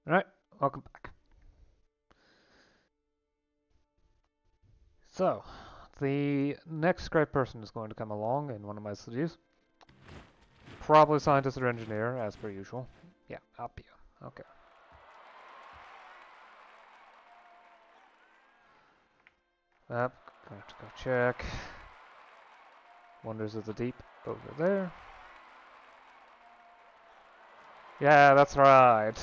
Alright, welcome back. So, the next great person is going to come along in one of my cities. Probably scientist or engineer, as per usual. Yeah, up you. Okay. Gonna have to go check. Wonders of the Deep over there. Yeah, that's right.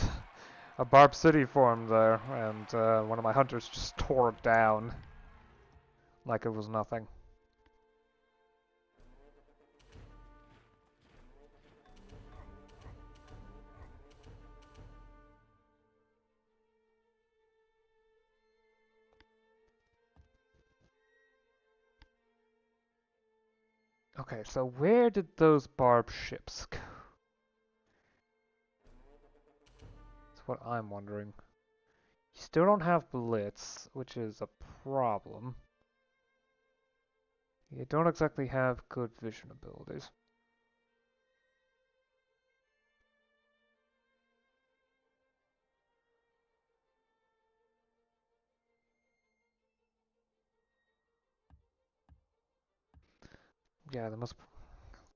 A Barb City formed there, and one of my hunters just tore it down like it was nothing. Okay, so where did those Barb ships go? That's what I'm wondering. You still don't have Blitz, which is a problem. You don't exactly have good vision abilities. Yeah,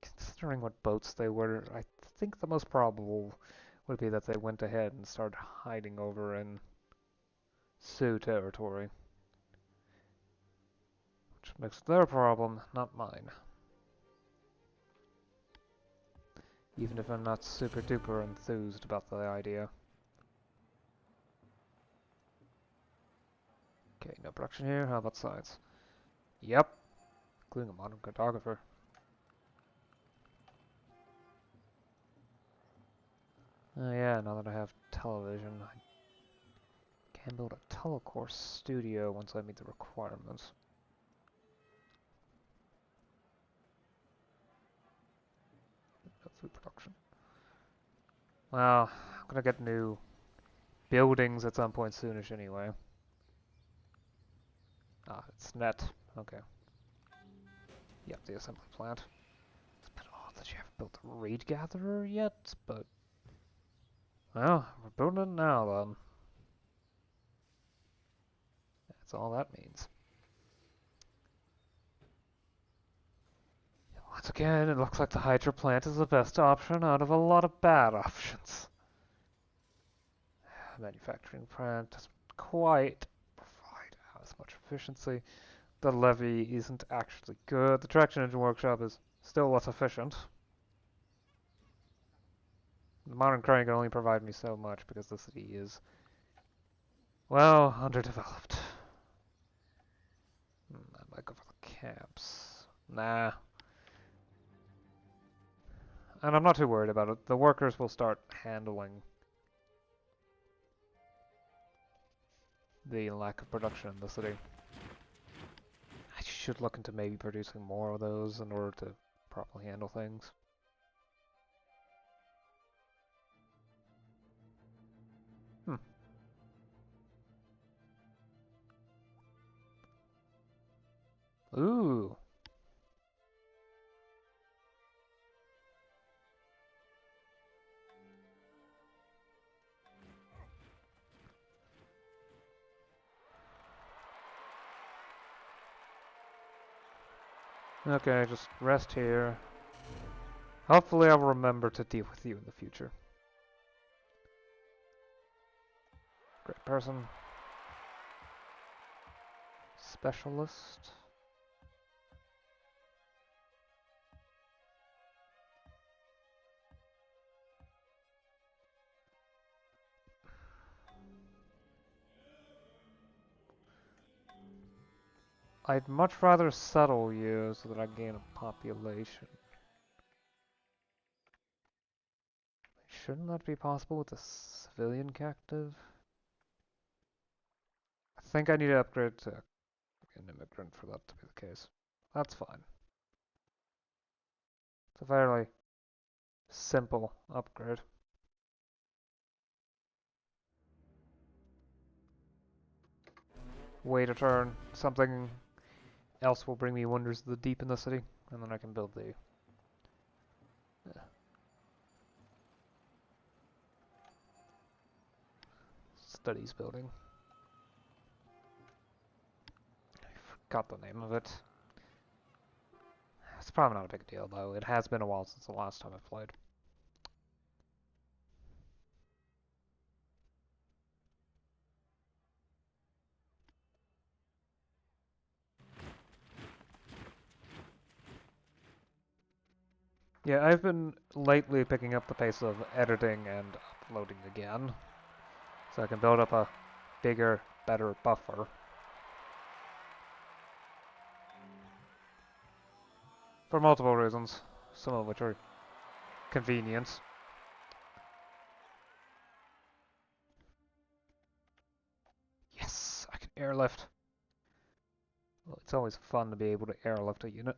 considering what boats they were, I think the most probable would be that they went ahead and started hiding over in Sioux territory. Which makes their problem, not mine. Even if I'm not super duper enthused about the idea. Okay, no production here. How about science? Yep, including a modern cartographer. Oh yeah, now that I have television, I can build a telecourse studio once I meet the requirements. Food production. Well, I'm gonna get new buildings at some point soonish anyway. Ah, it's net. Okay. Yep, the assembly plant. It's a bit odd that you haven't built the raid gatherer yet, but... Well, we're building it now then. That's all that means. Once again, it looks like the Hydra plant is the best option out of a lot of bad options. Manufacturing plant doesn't quite provide as much efficiency. The levy isn't actually good. The traction engine workshop is still less efficient. The modern crane can only provide me so much because the city is, well, underdeveloped. I might go for the camps. Nah. And I'm not too worried about it. The workers will start handling the lack of production in the city. I should look into maybe producing more of those in order to properly handle things. Ooh. Okay, just rest here. Hopefully I'll remember to deal with you in the future. Great person. Specialist. I'd much rather settle you so that I gain a population. Shouldn't that be possible with a civilian captive? I think I need to upgrade to an immigrant for that to be the case. That's fine. It's a fairly simple upgrade. Wait a turn. Something else will bring me wonders of the deep in the city, and then I can build the... studies building. I forgot the name of it. It's probably not a big deal, though. It has been a while since the last time I played. Yeah, I've been lately picking up the pace of editing and uploading again, so I can build up a bigger, better buffer. For multiple reasons, some of which are convenience. Yes, I can airlift. Well, it's always fun to be able to airlift a unit.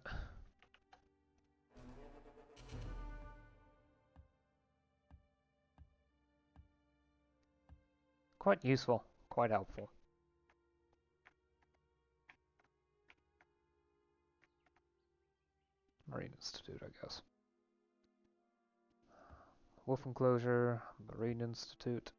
Quite useful, quite helpful. Marine Institute, I guess. Wolf Enclosure, Marine Institute.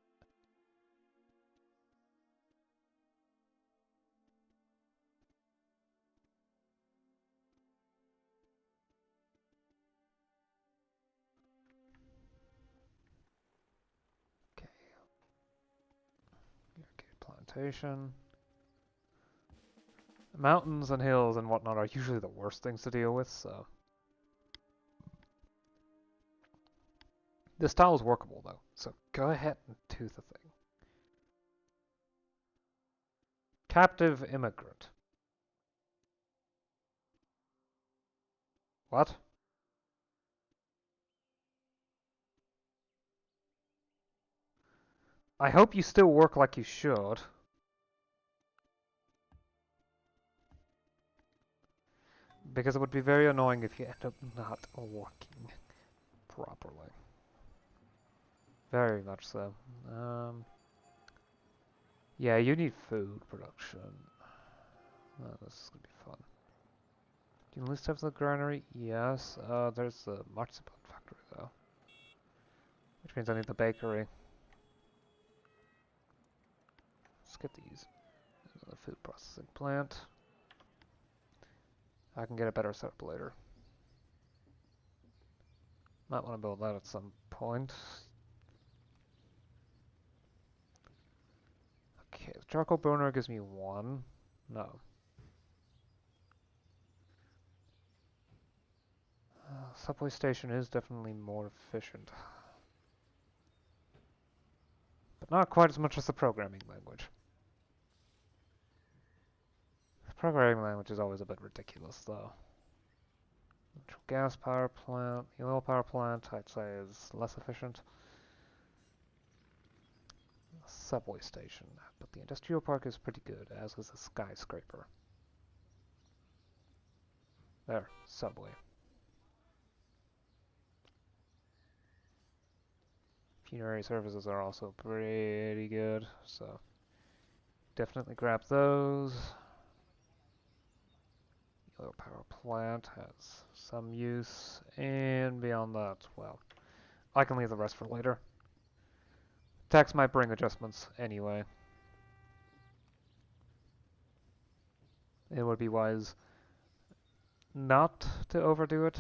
Okay. Irrigated plantation. Mountains and hills and whatnot are usually the worst things to deal with, so. This tile is workable though, so go ahead and do the thing. Captive immigrant. What? I hope you still work like you should. Because it would be very annoying if you end up not working properly. Very much so. Yeah, you need food production. Oh, this is gonna be fun. Do you list have the granary? Yes. There's the marzipan factory though. Which means I need the bakery. Let's get these. The food processing plant. I can get a better setup later. Might want to build that at some point. Okay, the charcoal burner gives me 1. No. Subway station is definitely more efficient. But not quite as much as the programming language. The programming language is always a bit ridiculous, though. Natural gas power plant, the oil power plant, I'd say is less efficient. Subway station, but the industrial park is pretty good, as is the skyscraper. There, subway. Funerary services are also pretty good, so definitely grab those. The oil power plant has some use, and beyond that, well, I can leave the rest for later. Tax might bring adjustments anyway. It would be wise not to overdo it,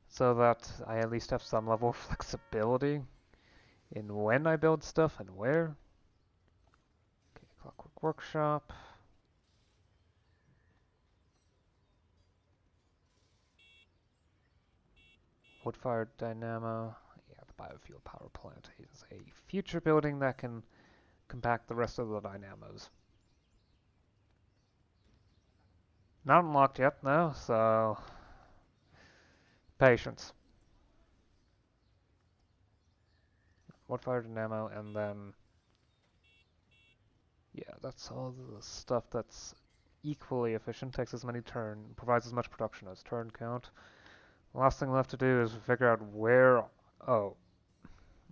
so that I at least have some level of flexibility in when I build stuff and where. Okay, Clockwork Workshop. Wood-fired dynamo. Yeah, the biofuel power plant is a future building that can compact the rest of the dynamos. Not unlocked yet, though, so patience. Wood-fired dynamo, and then yeah, that's all the stuff that's equally efficient, takes as many turns, provides as much production as turn count. The last thing left to do is figure out where. Oh,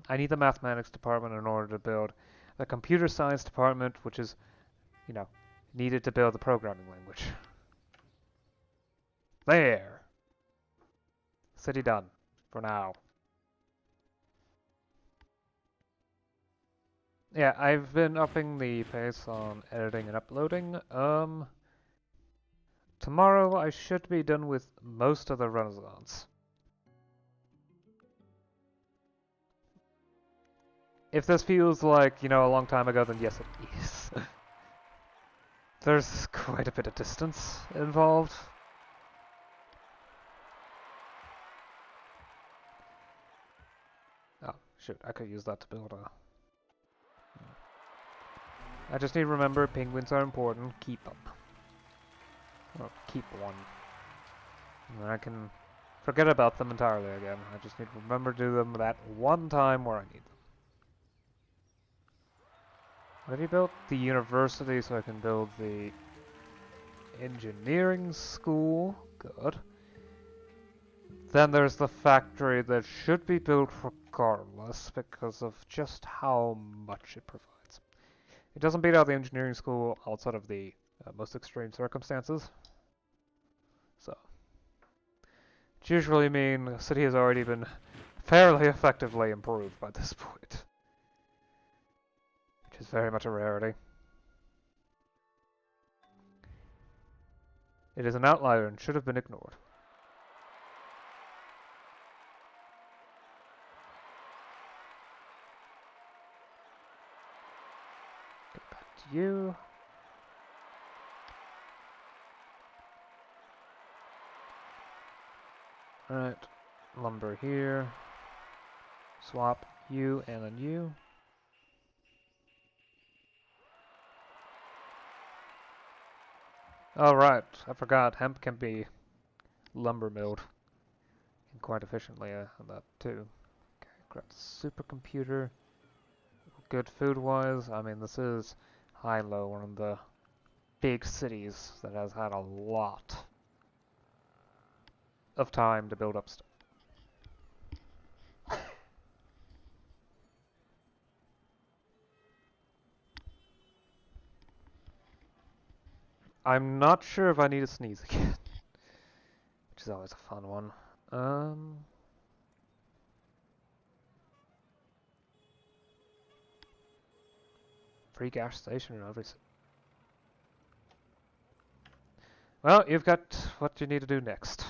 I need the mathematics department in order to build the computer science department, which is, you know, needed to build the programming language. There! City done. For now. Yeah, I've been upping the pace on editing and uploading. Tomorrow I should be done with most of the Renaissance. If this feels like, a long time ago, then yes, it is. There's quite a bit of distance involved. Oh, shoot, I could use that to build a... I just need to remember penguins are important, keep them. Or keep one. And then I can forget about them entirely again. I just need to remember to do them that one time where I need them. What have you built? The university, so I can build the engineering school. Good. Then there's the factory that should be built regardless because of just how much it provides. It doesn't beat out the engineering school outside of the most extreme circumstances. So, which usually mean the city has already been fairly effectively improved by this point, which is very much a rarity. It is an outlier and should have been ignored. Go back to you. Alright, lumber here. Swap you and then you. Oh right, I forgot, hemp can be lumber milled quite efficiently on that too. Okay, grab the supercomputer. Good food-wise, I mean this is Hilo, one of the big cities that has had a lot of time to build up stuff. I'm not sure if I need to sneeze again, which is always a fun one. Free gas station, obviously. Well, you've got what you need to do next.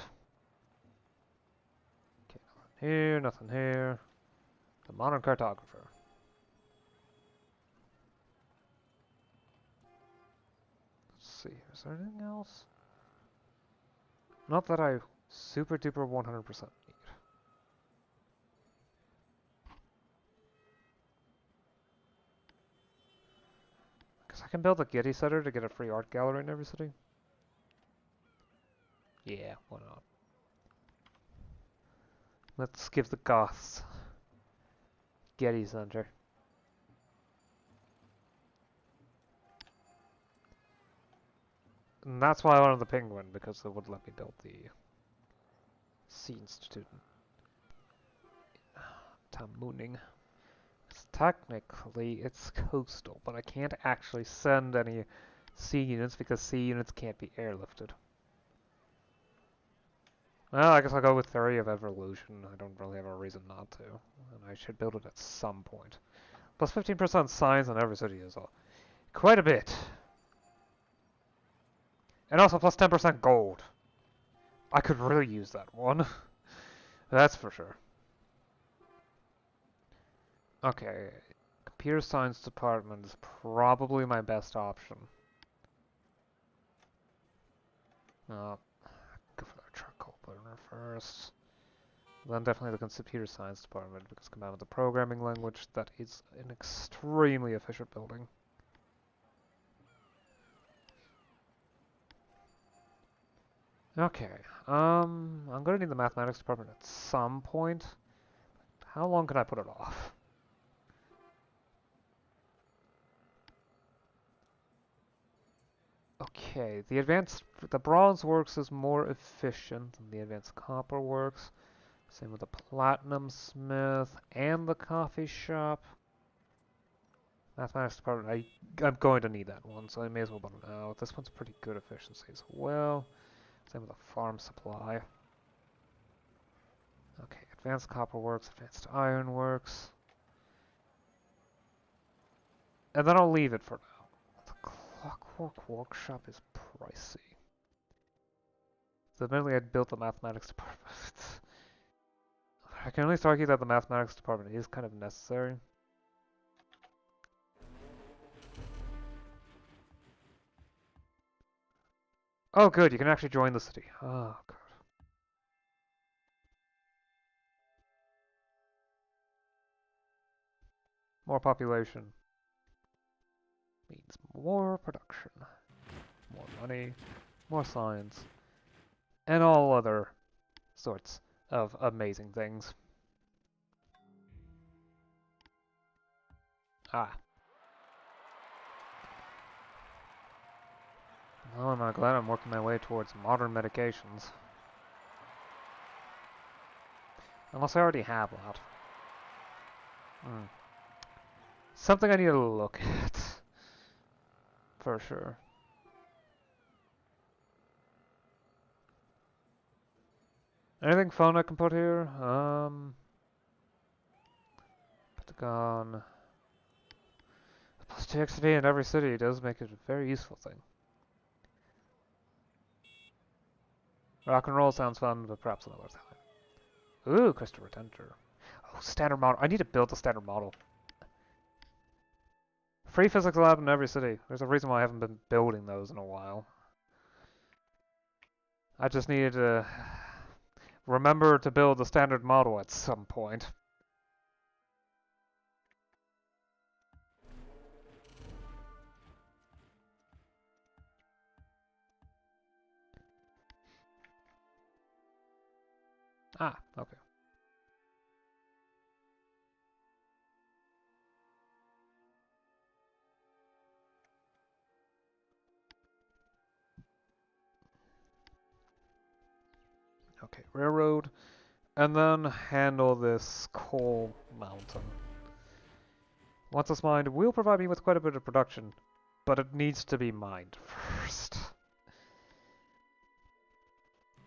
Okay, nothing here, nothing here. The modern cartographer. Let's see, is there anything else? Not that I super duper 100% need. Because I can build a Getty Center to get a free art gallery in every city. Yeah, why not? Let's give the Goths Getty Center. And that's why I wanted the Penguin, because it would let me build the Sea Institute. Tamooning. Technically, it's coastal, but I can't actually send any sea units because sea units can't be airlifted. Well, I guess I'll go with Theory of Evolution. I don't really have a reason not to. And I should build it at some point. Plus 15% science in every city is quite a bit. And also plus 10% gold. I could really use that one. That's for sure. Okay. Computer science department is probably my best option. Go for the charcoal burner first. Then definitely the computer science department, because combined with the programming language, that is an extremely efficient building. Okay, I'm gonna need the mathematics department at some point. How long can I put it off? Okay, the bronze works is more efficient than the advanced copper works. Same with the platinum smith and the coffee shop. Mathematics department, I'm going to need that one, so I may as well build it out. This one's pretty good efficiency as well. Same with the farm supply. Okay, advanced copper works, advanced iron works. And then I'll leave it for now. The Clockwork Workshop is pricey. So admittedly, I built the mathematics department. I can at least argue that the mathematics department is kind of necessary. Oh, good, you can actually join the city. Oh, God. More population means more production, more money, more science, and all other sorts of amazing things. Ah. Well, am I glad I'm working my way towards modern medications. Unless I already have that. Something I need to look at. For sure. Anything fun I can put here? Pentagon. Plus 2 XP in every city does make it a very useful thing. Rock and roll sounds fun, but perhaps another time. Ooh, crystal retentor. Oh, standard model. I need to build a standard model. Free physics lab in every city. There's a reason why I haven't been building those in a while. I just needed to remember to build the standard model at some point. Ah, okay. Okay, railroad. And then handle this coal mountain. Once it's mined, will provide me with quite a bit of production, but it needs to be mined first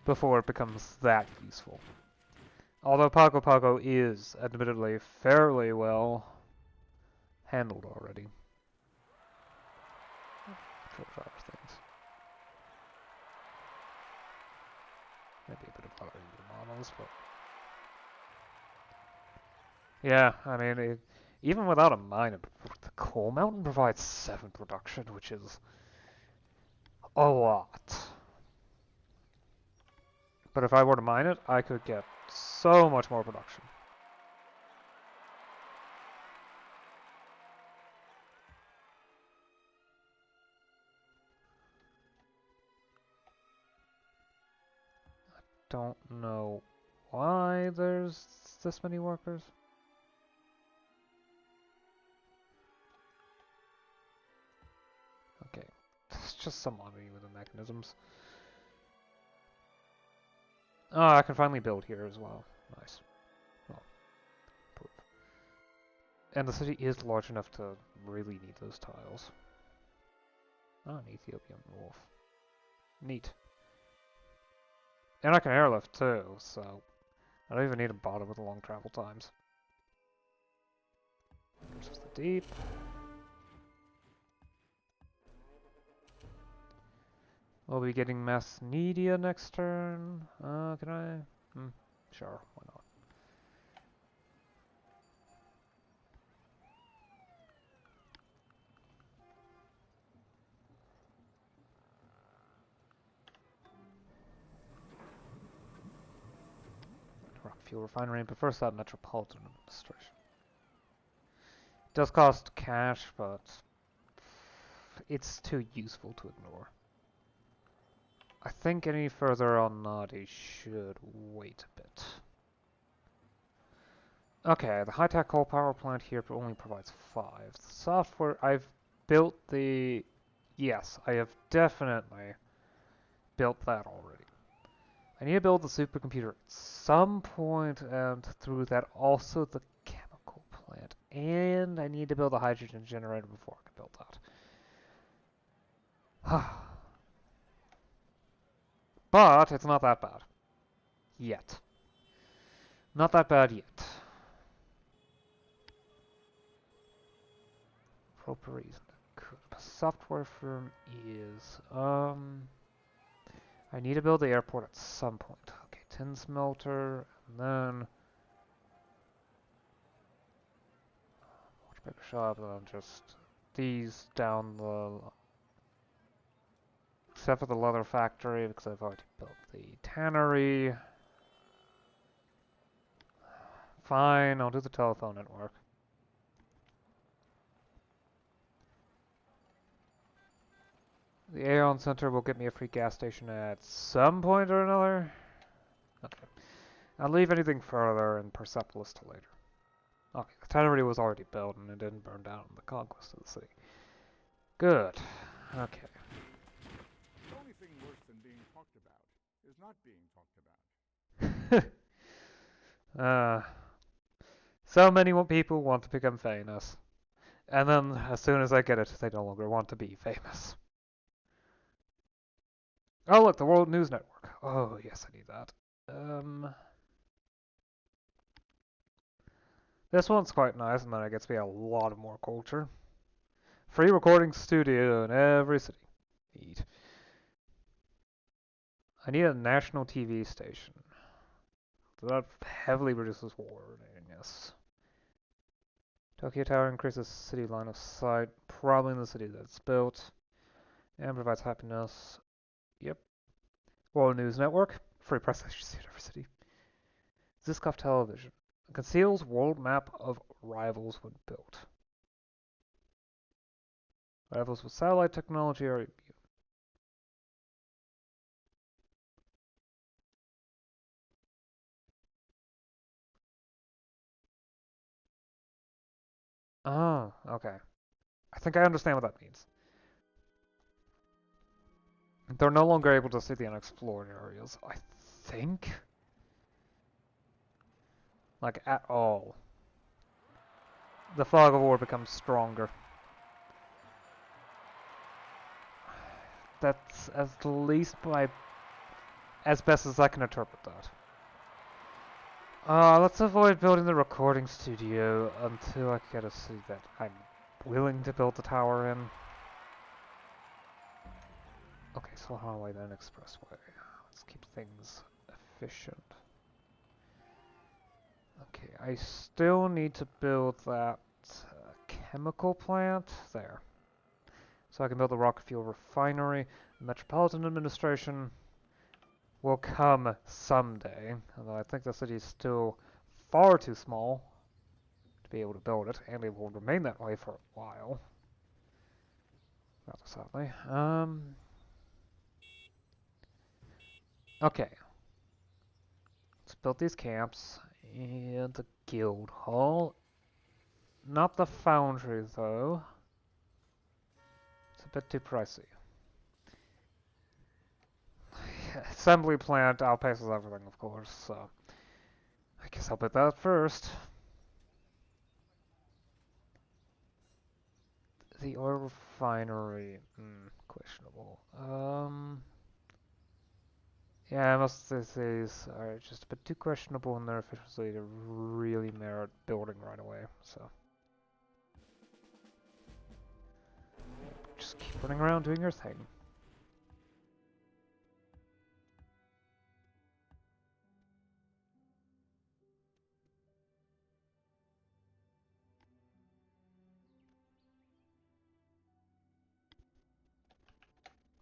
before it becomes that useful. Although Pago Pago is, admittedly, fairly well handled already. Control driver things. Maybe a bit of other models, but... Yeah, I mean, even without a mine, the coal mountain provides 7 production, which is a lot. But if I were to mine it, I could get so much more production. Don't know why there's this many workers. Okay, it's just some oddity with the mechanisms. Oh, I can finally build here as well. Nice. Well, proof. And the city is large enough to really need those tiles. Oh, an Ethiopian wolf. Neat. And I can airlift too, so I don't even need a bottom with the long travel times. Versus the deep. We'll be getting mass media next turn. Can I? Sure, why not? Rock fuel refinery, but first that metropolitan administration. It does cost cash, but it's too useful to ignore. I think any further on Nadi should wait a bit. Okay, the high-tech coal power plant here only provides 5. The software, I've built the... Yes, I have definitely built that already. I need to build the supercomputer at some point, and through that also the chemical plant. And I need to build a hydrogen generator before I can build that. But it's not that bad. Yet. Not that bad yet. reason. Software firm is I need to build the airport at some point. Okay, tin smelter, and then water paper shop, and then just these down the, except for the leather factory because I've already built the tannery. Fine, I'll do the telephone network. The Aeon Center will get me a free gas station at some point or another. Okay. I'll leave anything further in Persepolis till later. Okay, the tannery was already built and it didn't burn down in the conquest of the city. Good. Okay. The only thing worse than being talked about is not being talked about. So many people want to become famous. And then, as soon as I get it, they no longer want to be famous. Oh, look, the World News Network. Oh, yes, I need that. This one's quite nice, and then it gets me a lot of more culture. Free recording studio in every city. Neat. I need a national TV station. So that heavily reduces wardiness. Tokyo Tower increases city line of sight, probably in the city that it's built, and provides happiness. Yep. World News Network, free press agency in every city. Ziskov Television conceals world map of rivals when built. Rivals with satellite technology are. Oh, okay. I think I understand what that means. They're no longer able to see the unexplored areas, I think. Like, at all. The fog of war becomes stronger. That's at least as best as I can interpret that. Let's avoid building the recording studio until I get a city that I'm willing to build the tower in. Okay, so highway then expressway. Let's keep things efficient. Okay, I still need to build that chemical plant there. So I can build the rocket fuel refinery. The Metropolitan Administration will come someday, although I think the city is still far too small to be able to build it, and it will remain that way for a while. Rather sadly. Okay. Let's build these camps and the guild hall. Not the foundry, though. It's a bit too pricey. Assembly plant outpaces everything, of course, so I guess I'll put that first. The oil refinery, questionable. Yeah, most of these are just a bit too questionable in their efficiency to really merit building right away, so. Just keep running around doing your thing.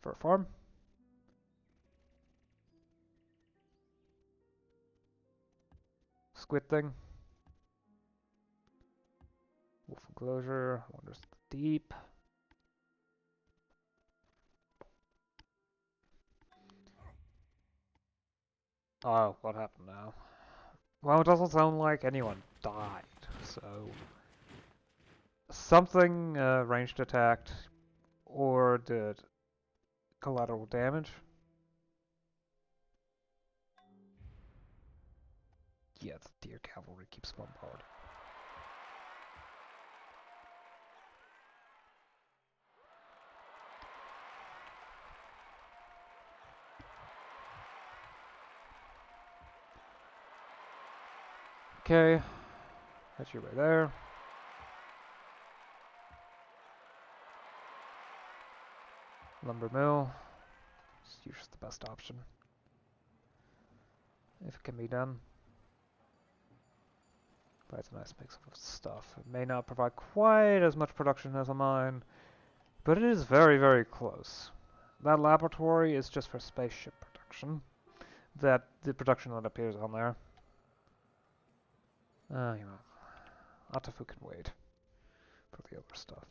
For a farm. Squid thing. Wolf enclosure. Wanders deep. Oh, what happened now? Well, it doesn't sound like anyone died, so. Something ranged attacked or did collateral damage. Yeah, the deer cavalry keeps bombarding. Okay, that's your way there. Lumber mill. It's usually the best option. If it can be done. Provides a nice mix of stuff. It may not provide quite as much production as a mine, but it is very, very close. That laboratory is just for spaceship production. The production that appears on there. You know, Atafu can wait for the other stuff.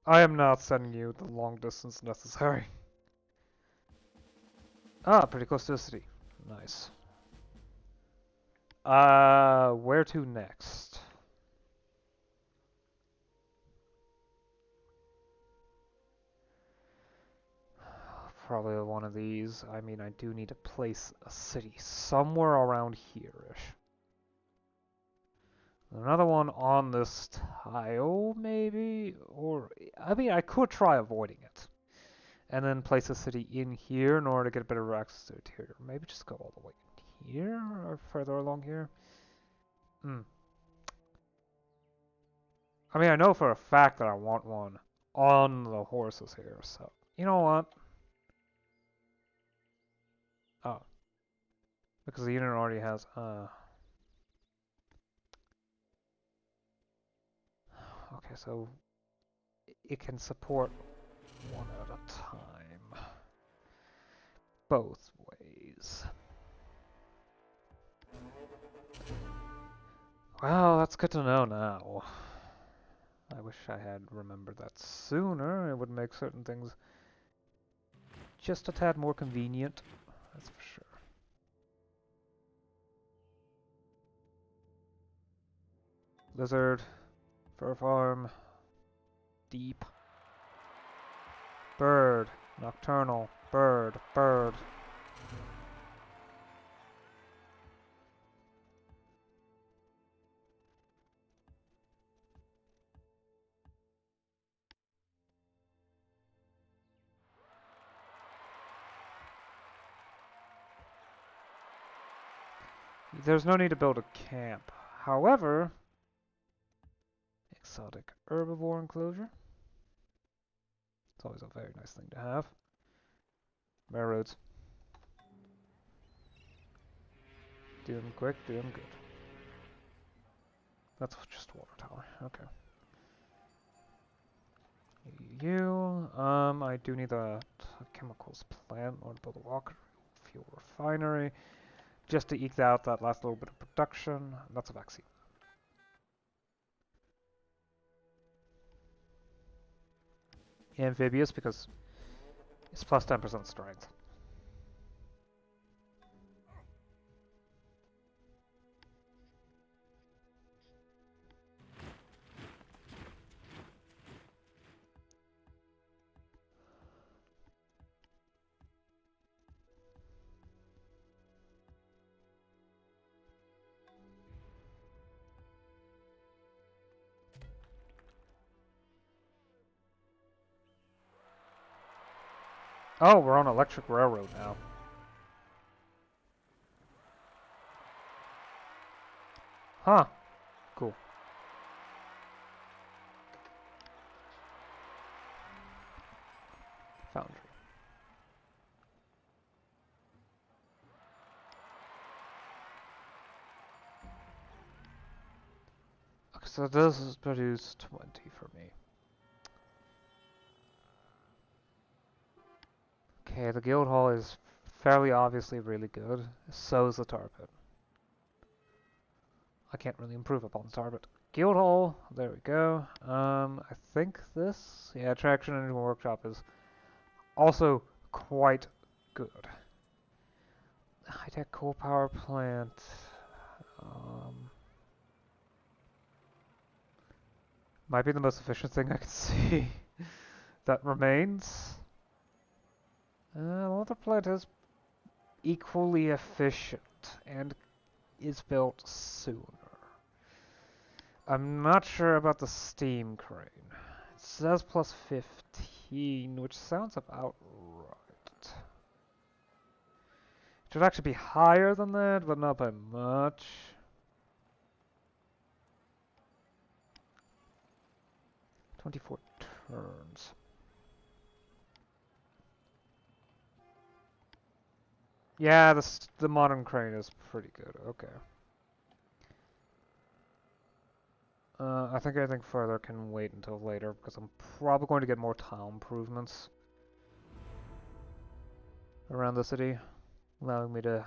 I am not sending you the long distance necessary. Ah, pretty close to the city. Nice. Where to next? Probably one of these. I mean, I do need to place a city somewhere around here-ish. Another one on this tile, maybe? Or, I mean, I could try avoiding it. And then place a city in here in order to get a better access to the interior. Maybe just go all the way in here, or further along here. I mean, I know for a fact that I want one on the horses here, so... You know what? Oh. Because the unit already has, Okay, so... It can support one at a time. Both ways. Well, that's good to know now. I wish I had remembered that sooner. It would make certain things just a tad more convenient. That's for sure. Lizard. Fur farm. Deep. Bird. Nocturnal. Bird. Bird. There's no need to build a camp. However, exotic herbivore enclosure. It's always a very nice thing to have. Railroads. Do them quick, do them good. That's just a water tower. Okay. I do need a chemicals plant or to build a walker fuel refinery. Just to eke out that last little bit of production. That's a vaccine. Amphibious because it's plus 10% strength. Oh, we're on electric railroad now. Huh. Cool. Foundry. Okay, so this is produced 20 for me. Okay, the guild hall is fairly obviously really good. So is the tar pit. I can't really improve upon the tar pit. Guild hall, there we go. I think this, yeah, traction engine workshop is also quite good. High-tech coal power plant. Might be the most efficient thing I can see that remains. Another plant is equally efficient and is built sooner. I'm not sure about the steam crane. It says plus 15, which sounds about right. It should actually be higher than that, but not by much. 24 turns. Yeah, the modern crane is pretty good. Okay. I think anything further can wait until later because I'm probably going to get more tile improvements around the city, allowing me to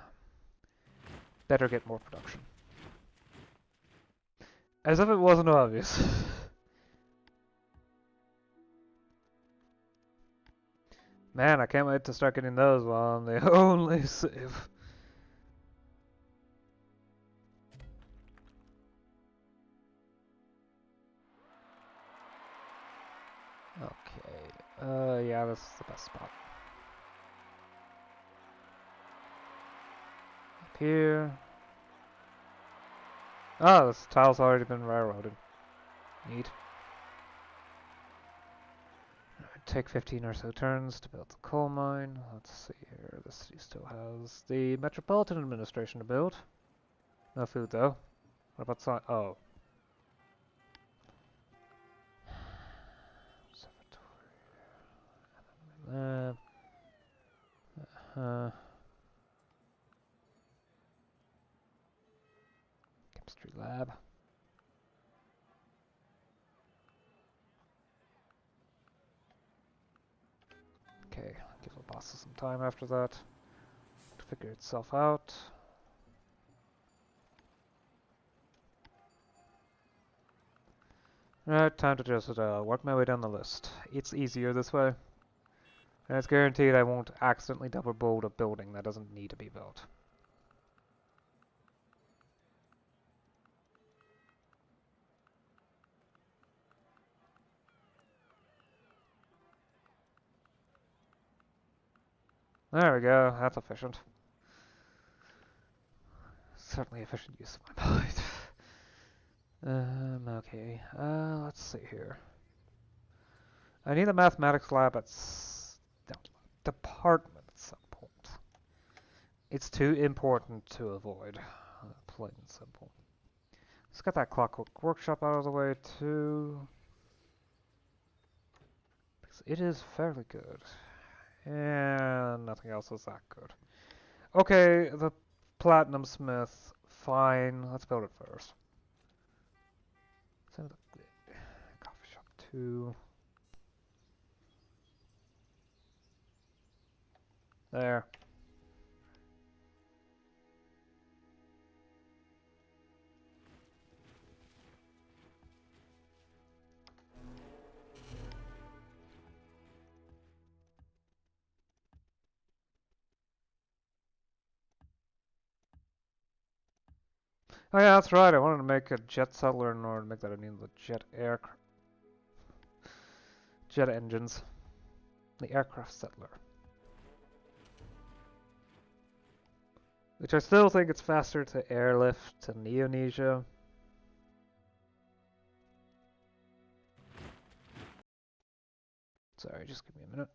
better get more production. As if it wasn't obvious. Man, I can't wait to start getting those while I'm the only save. Okay. Yeah, this is the best spot. Up here. Oh, this tile's already been railroaded. Neat. Take 15 or so turns to build the coal mine. Let's see here. The city still has the Metropolitan Administration to build. No food though. What about sign? Oh. Lab. Chemistry lab. Okay, give the bosses some time after that to figure itself out. Alright, time to just work my way down the list. It's easier this way. And it's guaranteed I won't accidentally double build a building that doesn't need to be built. There we go, that's efficient. Certainly efficient use of my mind. Okay, let's see here. I need a mathematics lab at no, department at some point. It's too important to avoid, plain and simple. Let's get that clockwork workshop out of the way too. Because it is fairly good. And nothing else is that good. Okay, the platinum smith, fine. Let's build it first. So the coffee shop too. There. Oh yeah, that's right. I wanted to make a jet settler in order to make that I need the jet engines. The aircraft settler. Which I still think it's faster to airlift to Neonesia. Sorry, just give me a minute.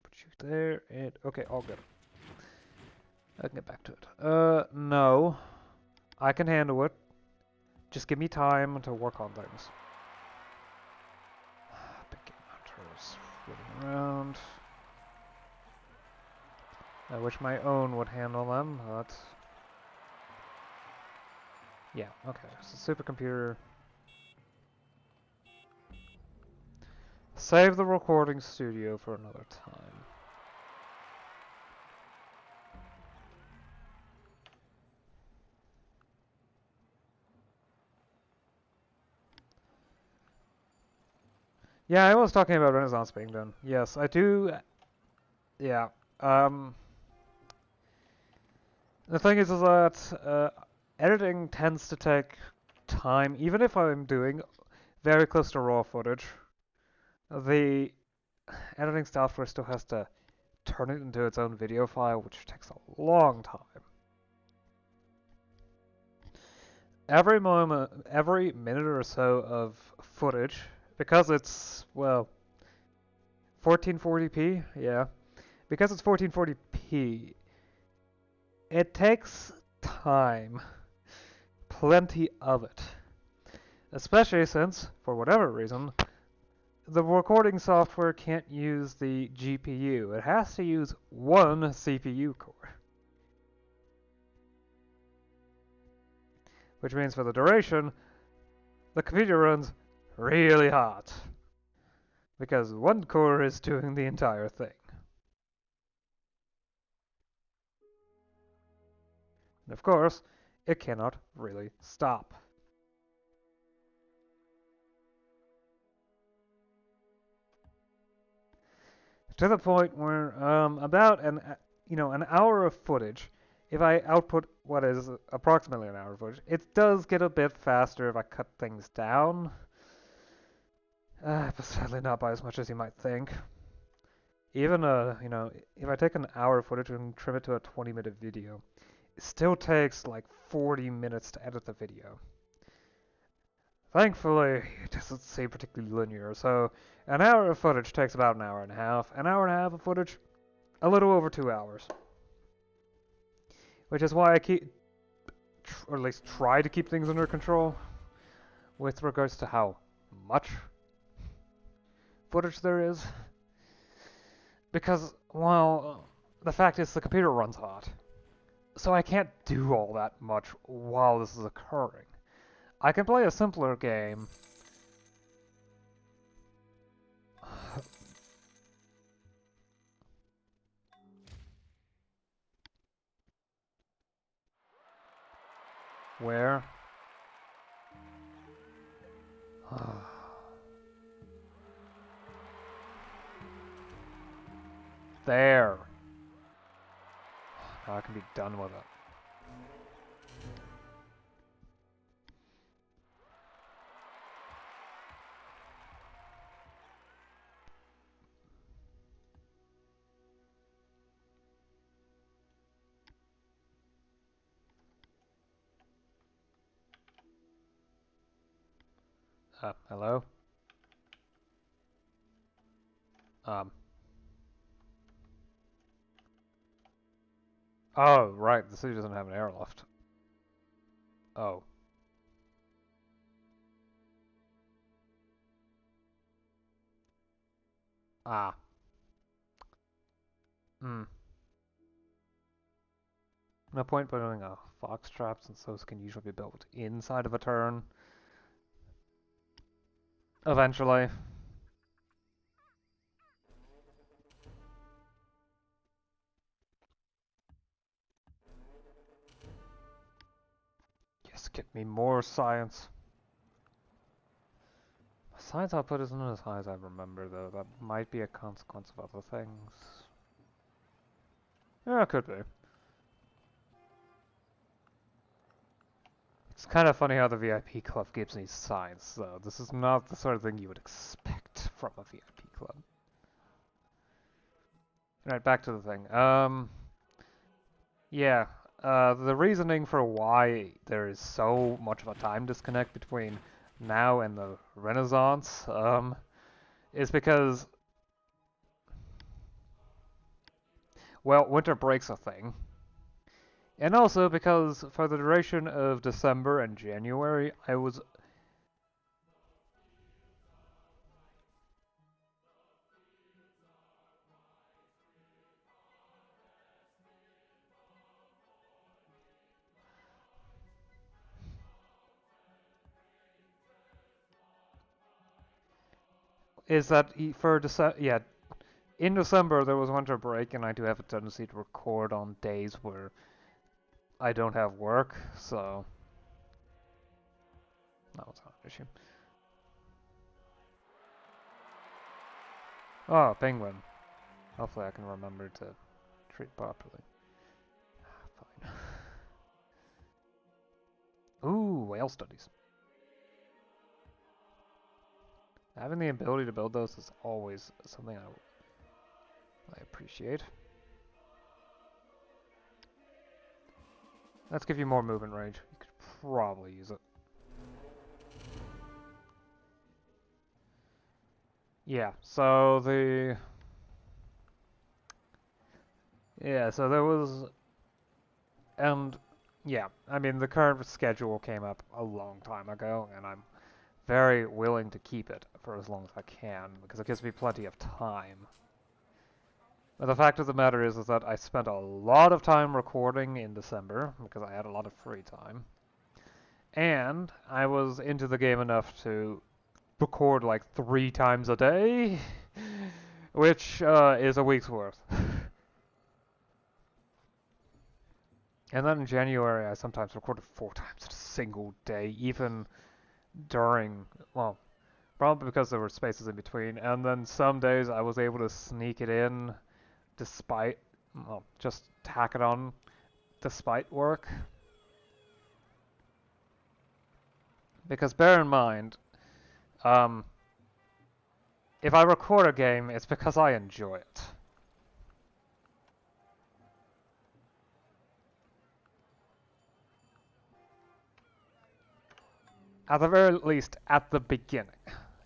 Put you there, and okay, all good. I can get back to it. No. I can handle it. Just give me time to work on things. Big game hunters floating around. I wish my own would handle them, but... Yeah, okay. So supercomputer... Save the recording studio for another time. Yeah, I was talking about Renaissance being done. Yes, I do... Yeah. The thing is that editing tends to take time, even if I'm doing very close to raw footage. The editing software still has to turn it into its own video file, which takes a long time. Every minute or so of footage, because it's, well, 1440p, yeah. Because it's 1440p, it takes time, plenty of it. Especially since, for whatever reason, the recording software can't use the GPU. It has to use one CPU core. Which means for the duration, the computer runs really hot. Because one core is doing the entire thing. And of course, it cannot really stop. To the point where about an hour of footage, if I output what is approximately an hour of footage, it does get a bit faster if I cut things down. But sadly not by as much as you might think. Even if I take an hour of footage and trim it to a 20-minute video, it still takes like 40 minutes to edit the video. Thankfully, it doesn't seem particularly linear, so an hour of footage takes about an hour and a half. An hour and a half of footage, a little over 2 hours. Which is why I keep, or at least try to keep things under control with regards to how much footage there is. Because, well, the fact is the computer runs hot. So I can't do all that much while this is occurring. I can play a simpler game. Where? There. Now I can be done with it. Hello? Oh, right, the city doesn't have an airlift. Oh. Ah. Hmm. No point building a fox trap since those can usually be built inside of a turn. Eventually. Yes, get me more science. My science output isn't as high as I remember, though. That might be a consequence of other things. Yeah, it could be. It's kind of funny how the VIP club gives me science, though. This is not the sort of thing you would expect from a VIP club. Alright, back to the thing. Yeah, the reasoning for why there is so much of a time disconnect between now and the Renaissance, is because, well, winter break's a thing. And also because for the duration of December and January, I was... Is that for December? Yeah, in December there was winter break, and I do have a tendency to record on days where I don't have work, so that was not an issue. Oh, penguin. Hopefully I can remember to treat properly. Fine. Ooh, whale studies. Having the ability to build those is always something I appreciate. Let's give you more movement range. You could probably use it. Yeah, so the... Yeah, so there was... And, yeah, I mean, the current schedule came up a long time ago, and I'm very willing to keep it for as long as I can, because it gives me plenty of time. But the fact of the matter is that I spent a lot of time recording in December, because I had a lot of free time. And I was into the game enough to record like 3 times a day, which is a week's worth. And then in January, I sometimes recorded 4 times in a single day, even during, well, probably because there were spaces in between. And then some days I was able to sneak it in despite, well, just tack it on despite work. Because bear in mind, um, if I record a game, it's because I enjoy it. At the very least, at the beginning.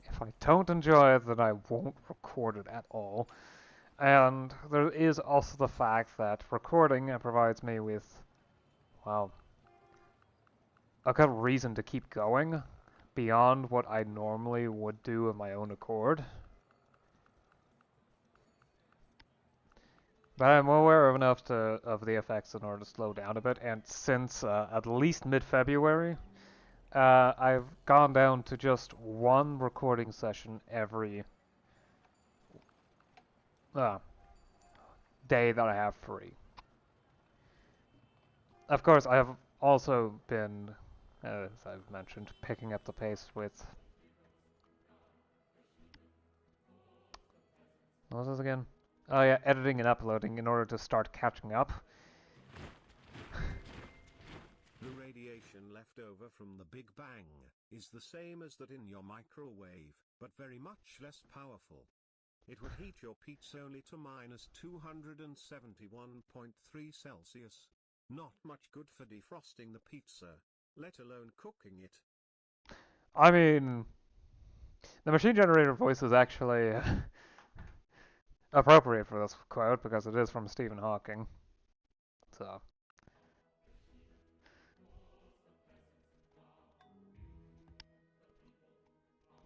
If I don't enjoy it, then I won't record it at all. And there is also the fact that recording provides me with, well, a good reason to keep going beyond what I normally would do of my own accord. But I'm aware of enough of the effects in order to slow down a bit, and since at least mid-February, I've gone down to just one recording session every uh, day that I have free. Of course, I have also been, as I've mentioned, picking up the pace with... What was this again? Oh yeah, editing and uploading in order to start catching up. The radiation left over from the Big Bang is the same as that in your microwave, but very much less powerful. It would heat your pizza only to minus 271.3 Celsius. Not much good for defrosting the pizza, let alone cooking it. I mean, the machine generator voice is actually appropriate for this quote because it is from Stephen Hawking. So.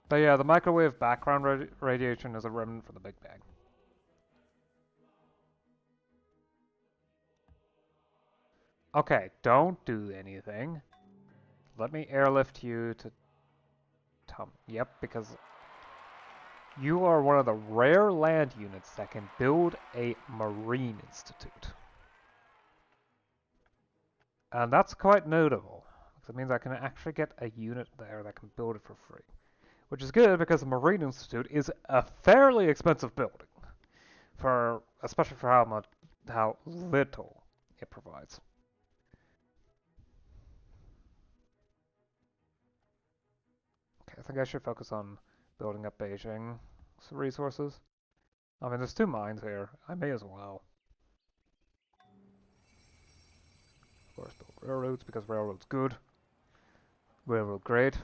But yeah, the microwave background radiation is a remnant from the Big Bang. Okay, don't do anything. Let me airlift you to Tom. Yep, because you are one of the rare land units that can build a marine institute. And that's quite notable, because it means I can actually get a unit there that can build it for free. Which is good because the Marine Institute is a fairly expensive building, especially for how little it provides. Okay, I think I should focus on building up Beijing's resources. I mean, there's 2 mines here. I may as well. Of course, build railroads because railroad's good. Railroad great.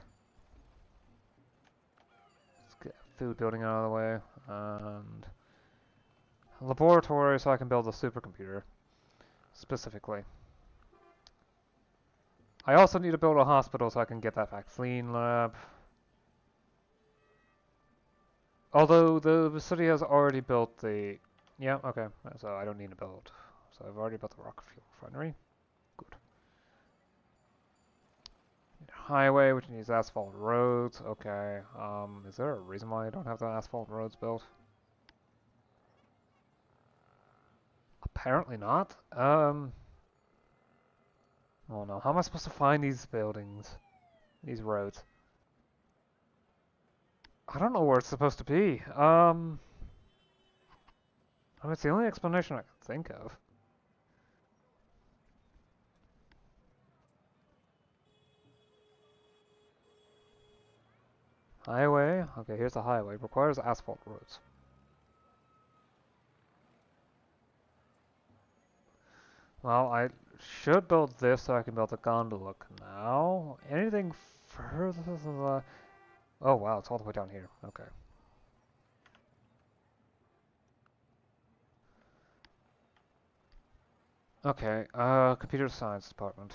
Let's get food building out of the way. And a laboratory so I can build a supercomputer. Specifically. I also need to build a hospital so I can get that vaccine lab. Although the city has already built the... Yeah, okay, so I don't need to build. So I've already built the rocket fuel refinery. Good. Need a highway, which needs asphalt roads. Okay, is there a reason why I don't have the asphalt roads built? Apparently not. Oh no, how am I supposed to find these buildings? These roads? I don't know where it's supposed to be. I mean, it's the only explanation I can think of. Highway? Okay, here's the highway. Requires asphalt roads. Well, I should build this so I can build a gondola canal. Anything further? Oh wow, it's all the way down here. Okay. Okay, computer science department.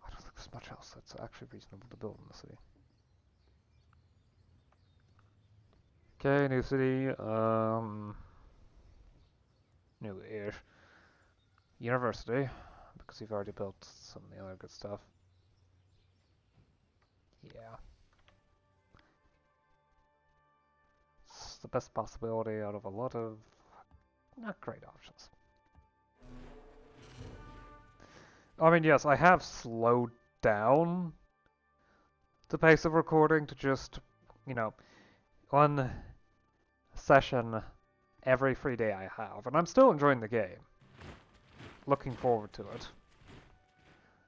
I don't think There's much else that's actually reasonable to build in the city. Okay, new city. New-ish. University, because you've already built some of the other good stuff. Yeah. It's the best possibility out of a lot of not great options. I mean, yes, I have slowed down the pace of recording to just, you know, one session every free day I have, and I'm still enjoying the game. Looking forward to it.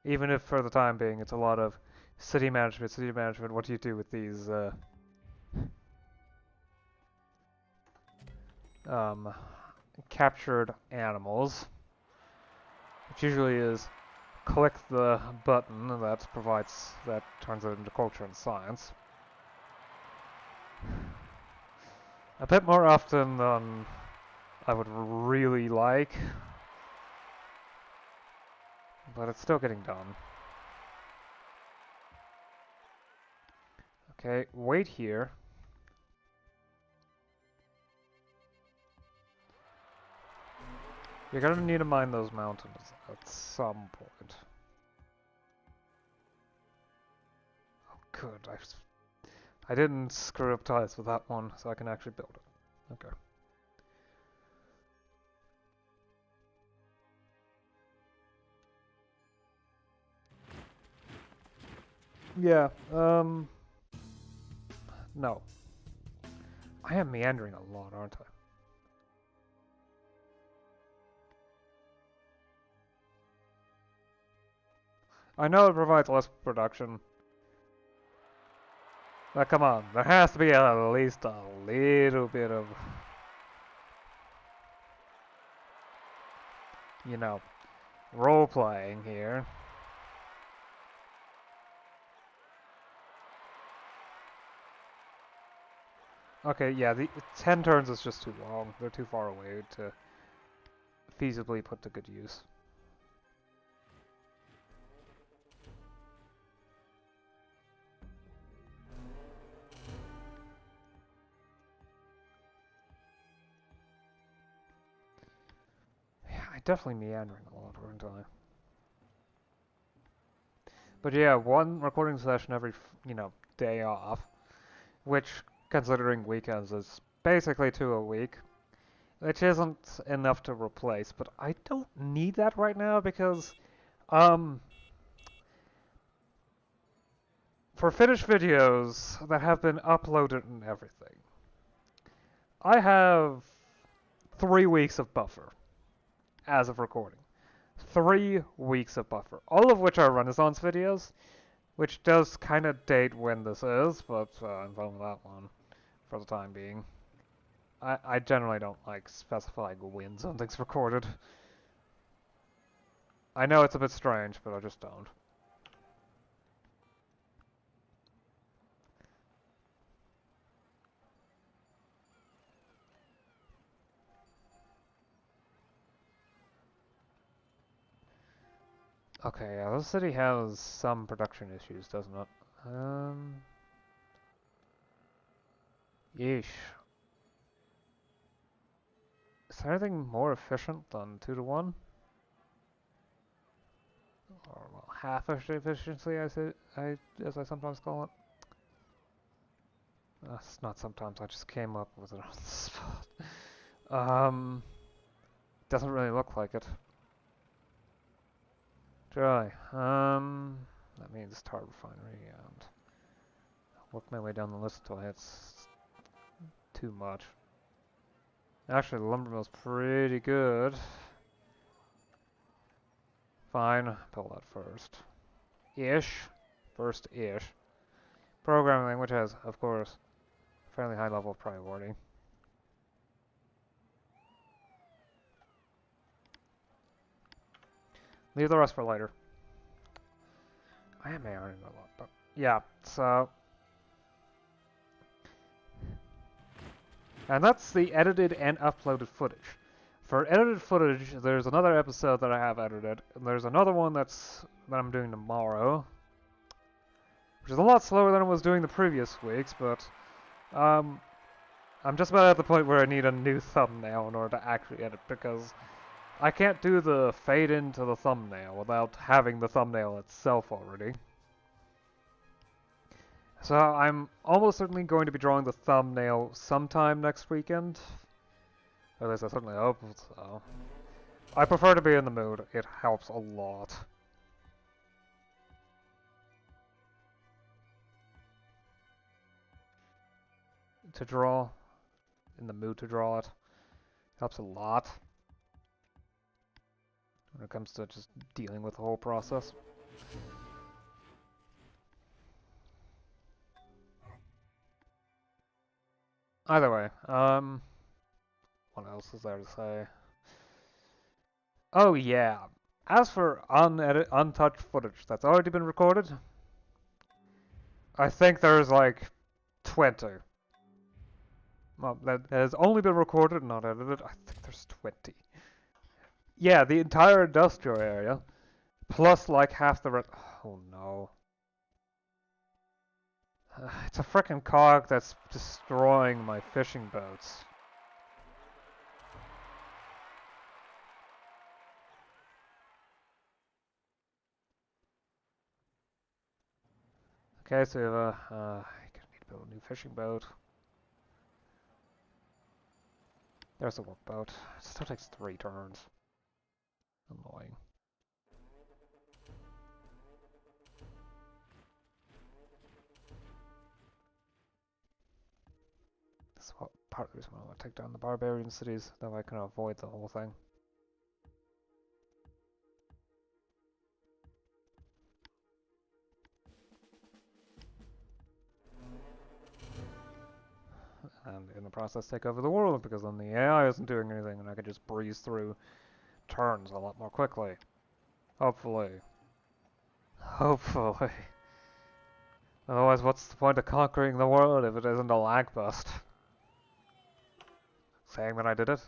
Even if for the time being it's a lot of city management, what do you do with these captured animals? Which usually is click the button that turns it into culture and science. A bit more often than I would really like, but it's still getting done. Okay, wait here. You're gonna need to mine those mountains at some point. Oh, good. I didn't screw up ties with that one, so I can actually build it. Okay. Yeah, no. I am meandering a lot, aren't I? I know it provides less production. But come on, there has to be at least a little bit of, you know, role-playing here. Okay, yeah, the 10 turns is just too long. They're too far away to feasibly put to good use. Yeah, I definitely meandering a lot, aren't I? But yeah, one recording session every, day off, which, considering weekends, is basically 2 a week, which isn't enough to replace, but I don't need that right now because, for finished videos that have been uploaded and everything, I have 3 weeks of buffer as of recording. 3 weeks of buffer, all of which are Renaissance videos, which does kind of date when this is, but I'm fine with that one for the time being. I generally don't like specifying when something's recorded. I know it's a bit strange, but I just don't. Okay, yeah, this city has some production issues, doesn't it? Yeesh. Is there anything more efficient than 2 to 1? Or, well, half efficiency, as I sometimes call it. It's not sometimes, I just came up with it on the spot. Doesn't really look like it. Try. That means tar refinery, and I'll work my way down the list until I hit too much. Actually, the lumber mill's pretty good. Fine, pull that first. Ish. First-ish. Programming language has, of course, a fairly high level of priority. Leave the rest for later. I am ARing a lot, but yeah, so... And that's the edited and uploaded footage. For edited footage, there's another episode that I have edited, and there's another one that I'm doing tomorrow, which is a lot slower than it was doing the previous weeks, but um, I'm just about at the point where I need a new thumbnail in order to actually edit, because I can't do the fade into the thumbnail without having the thumbnail itself already. So I'm almost certainly going to be drawing the thumbnail sometime next weekend. At least I certainly hope so. I prefer to be in the mood. It helps a lot. To draw. In the mood to draw it. Helps a lot. When it comes to just dealing with the whole process. Either way, what else is there to say? Oh yeah, as for untouched footage that's already been recorded, I think there's like 20. Well, that has only been recorded, not edited. I think there's 20. Yeah, the entire industrial area, plus like half the oh no. It's a frickin' cog that's destroying my fishing boats. Okay, so we have gonna need to build a new fishing boat. There's a workboat. It still takes 3 turns. Annoying. This is what part of the reason why I want to take down the Barbarian cities, that way I can avoid the whole thing. And in the process take over the world, because then the AI isn't doing anything and I can just breeze through turns a lot more quickly. Hopefully. Hopefully. Otherwise, what's the point of conquering the world if it isn't a lag bust? Saying that I did it?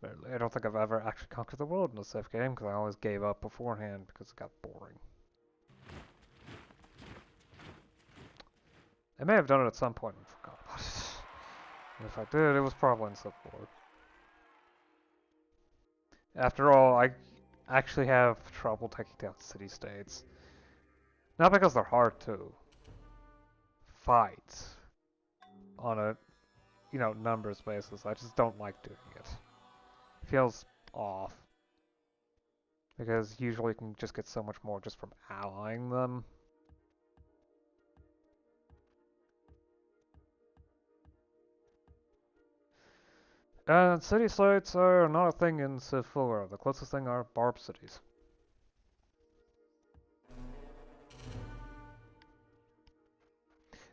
I don't think I've ever actually conquered the world in a safe game, because I always gave up beforehand because it got boring. I may have done it at some point and forgot about it. And if I did, it was probably in Civ 4. After all, I actually have trouble taking down city-states. Not because they're hard to fight on a, numbers basis. I just don't like doing it. It feels off. Because usually you can just get so much more just from allying them. And city-states are not a thing in Civ 4. The closest thing are barb cities.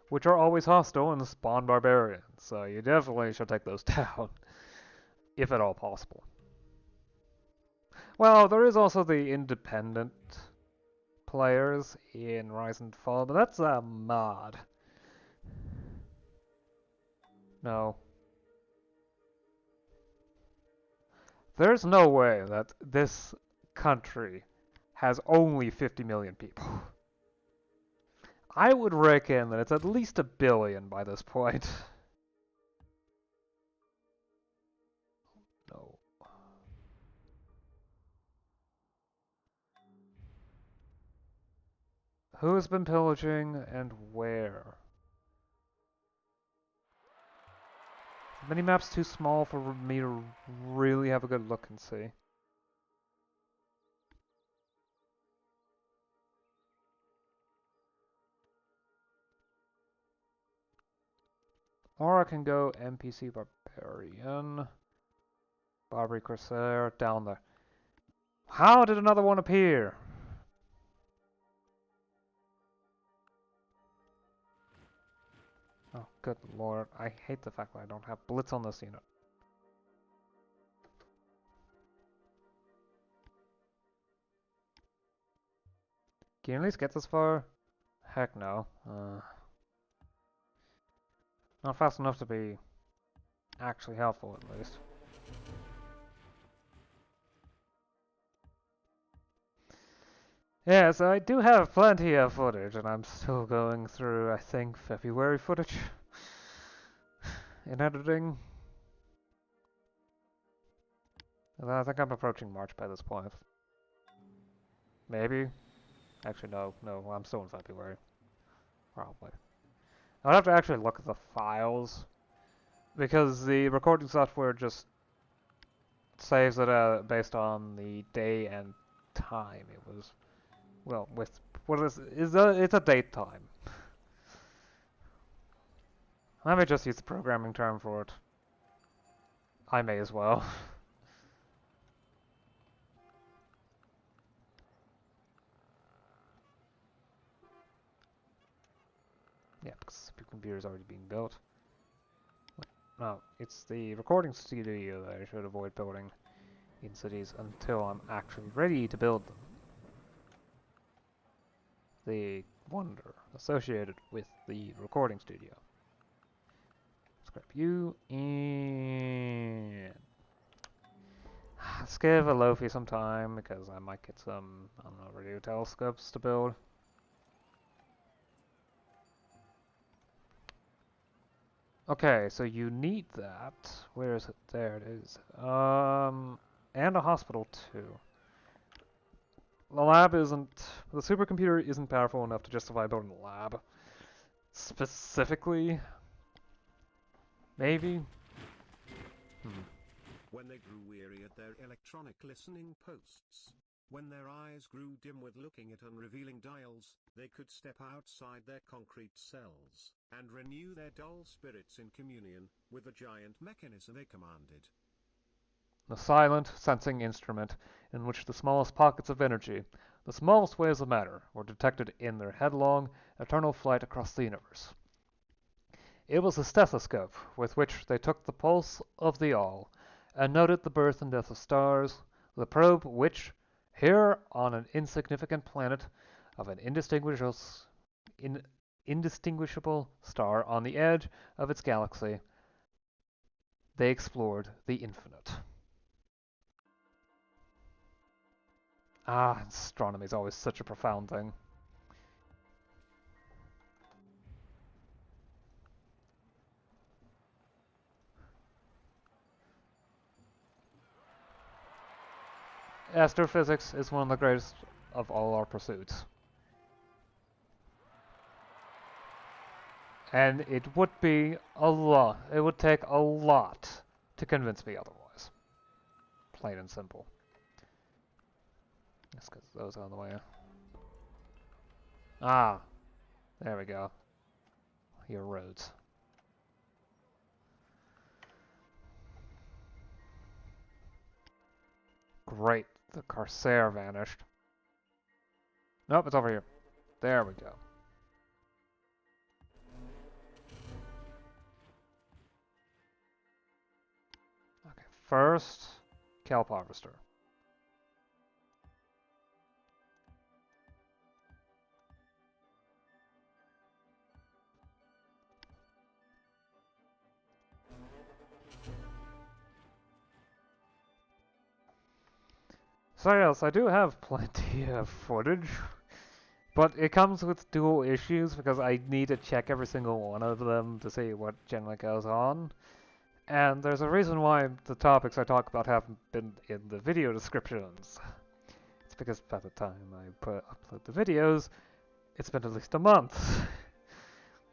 Which are always hostile and spawn barbarians, so you definitely should take those down, if at all possible. Well, there is also the independent players in Rise and Fall, but that's a mod. No. There's no way that this country has only 50 million people. I would reckon that it's at least 1 billion by this point. No. Who has been pillaging and where? The minimap's too small for me to really have a good look and see. Or I can go NPC Barbarian, Barbary Corsair, down there. How did another one appear? Oh, good lord. I hate the fact that I don't have Blitz on this unit. Can you at least get this far? Heck no. Not fast enough to be actually helpful, at least. Yeah, so I do have plenty of footage, and I'm still going through, I think, February footage in editing. And I think I'm approaching March by this point. Maybe. Actually, no, I'm still in February. Probably. I'll have to actually look at the files, because the recording software just saves it based on the day and time it was. Well, with what is it's a date time. Let me just use the programming term for it. I may as well. Yeah, because the computer is already being built. No, it's the recording studio that I should avoid building in cities until I'm actually ready to build them. The wonder associated with the recording studio. Scrap you and let's give a Lofi some time because I might get some, I don't know, radio telescopes to build. Okay, so you need that. Where is it? There it is. And a hospital too. The lab isn't, the supercomputer isn't powerful enough to justify building a lab. Specifically, maybe? When they grew weary at their electronic listening posts, when their eyes grew dim with looking at unrevealing dials, they could step outside their concrete cells, and renew their dull spirits in communion with the giant mechanism they commanded. The silent, sensing instrument in which the smallest pockets of energy, the smallest waves of matter, were detected in their headlong, eternal flight across the universe. It was a stethoscope with which they took the pulse of the all, and noted the birth and death of stars, the probe which, here on an insignificant planet of an indistinguishable star on the edge of its galaxy, they explored the infinite. Ah, astronomy is always such a profound thing. Astrophysics is one of the greatest of all our pursuits. And it would be a lot, it would take a lot to convince me otherwise. Plain and simple. Just because those are on the way. Ah, there we go. Your roads. Great, the Corsair vanished. Nope, it's over here. There we go. Okay, first, kelp harvester. So yes, I do have plenty of footage, but it comes with dual issues because I need to check every single one of them to see what generally goes on. And there's a reason why the topics I talk about haven't been in the video descriptions. It's because by the time I upload the videos, it's been at least a month.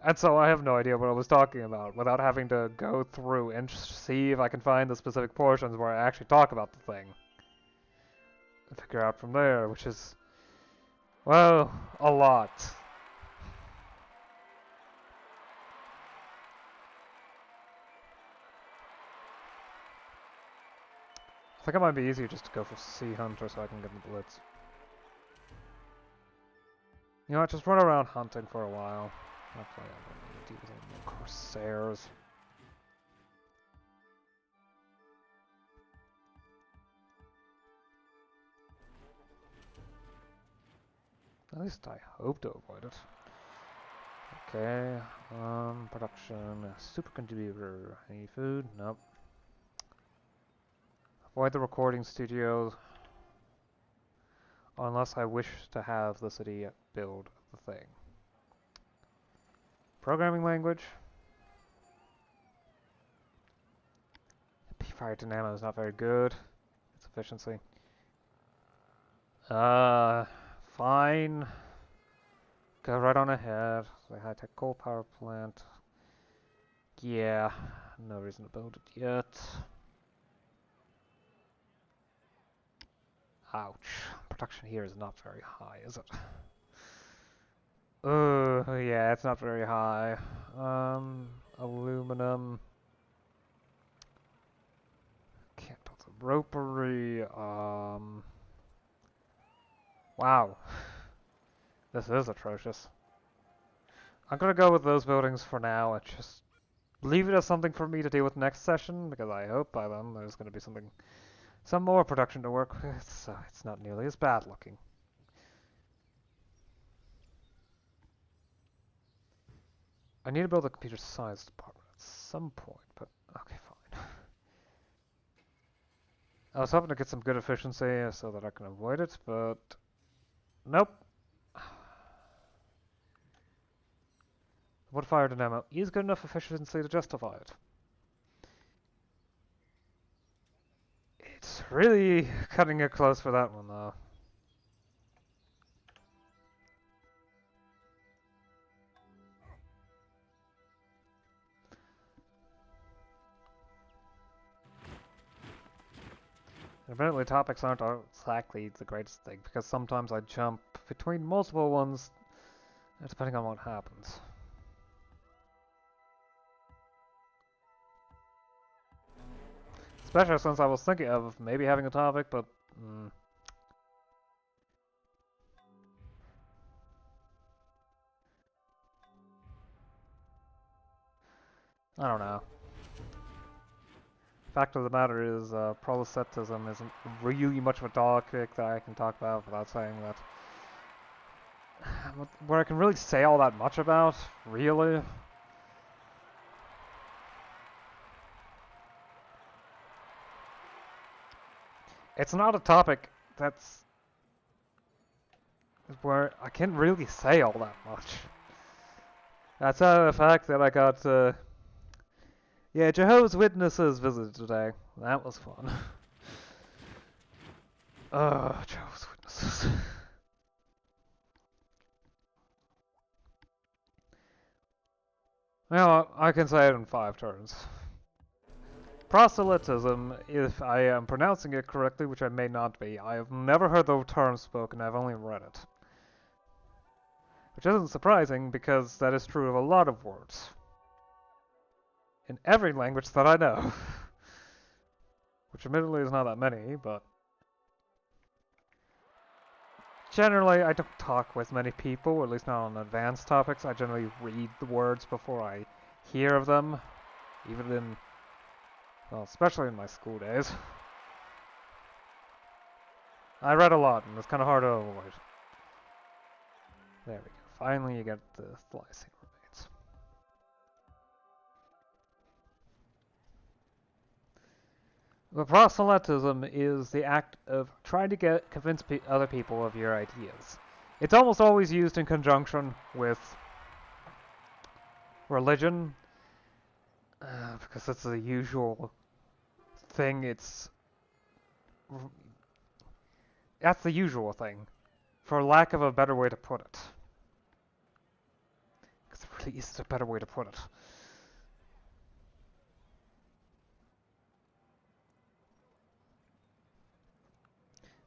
And so I have no idea what I was talking about without having to go through and see if I can find the specific portions where I actually talk about the thing. And figure out from there, which is, well, a lot. I think it might be easier just to go for Sea Hunter so I can get the Blitz. You know what, just run around hunting for a while. Hopefully I don't need to deal with any more Corsairs. At least I hope to avoid it. Okay, production, supercomputer, any food? Nope. Avoid the recording studios. unless I wish to have the city build the thing. Programming language. Fire dynamo is not very good. Its efficiency. Fine. Go right on ahead. The high-tech coal power plant. Yeah, no reason to build it yet. Ouch. Production here is not very high, is it? Yeah, it's not very high. Aluminum. Can't build the ropery. Wow. This is atrocious. I'm gonna go with those buildings for now and just leave it as something for me to deal with next session, because I hope by then there's gonna be some more production to work with, so it's not nearly as bad looking. I need to build a computer science department at some point, but okay, fine. I was hoping to get some good efficiency so that I can avoid it, but nope. Wood fire dynamo is good enough efficiency to justify it. It's really cutting it close for that one, though. Apparently topics aren't exactly the greatest thing, because sometimes I jump between multiple ones, depending on what happens. Especially since I was thinking of maybe having a topic, but... I don't know. Fact of the matter is, proleceptism isn't really much of a topic that I can talk about without saying that. Where I can really say all that much about, really. It's not a topic that's where I can't really say all that much. That's out of the fact that I got, yeah, Jehovah's Witnesses visited today. That was fun. Jehovah's Witnesses. Well, I can say it in 5 turns. Proselytism, if I am pronouncing it correctly, which I may not be, I have never heard the term spoken, I've only read it. Which isn't surprising, because that is true of a lot of words. In every language that I know. Which admittedly is not that many, but... Generally, I don't talk with many people, or at least not on advanced topics. I generally read the words before I hear of them. Even in... well, especially in my school days. I read a lot, and it's kind of hard to avoid. There we go. Finally, you get the slicing remains. The proselytism is the act of trying to convince other people of your ideas. It's almost always used in conjunction with religion, because it's the usual thing. That's the usual thing, for lack of a better way to put it. Because there really isn't a better way to put it.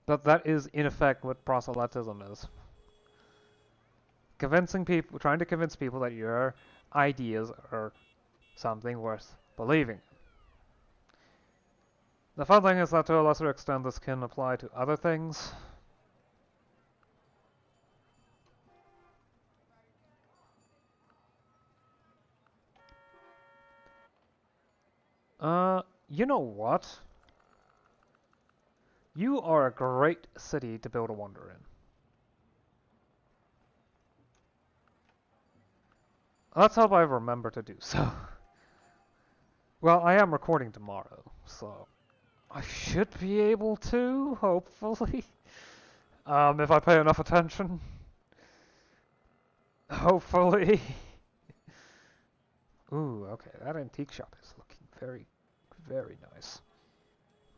But that is, in effect, what proselytism is. Trying to convince people that your ideas are something worth believing. The fun thing is that to a lesser extent this can apply to other things. You know what? You are a great city to build a wonder in. Let's hope I remember to do so. Well, I am recording tomorrow, so I should be able to, hopefully. If I pay enough attention. Hopefully. Ooh, okay, that antique shop is looking very, very nice.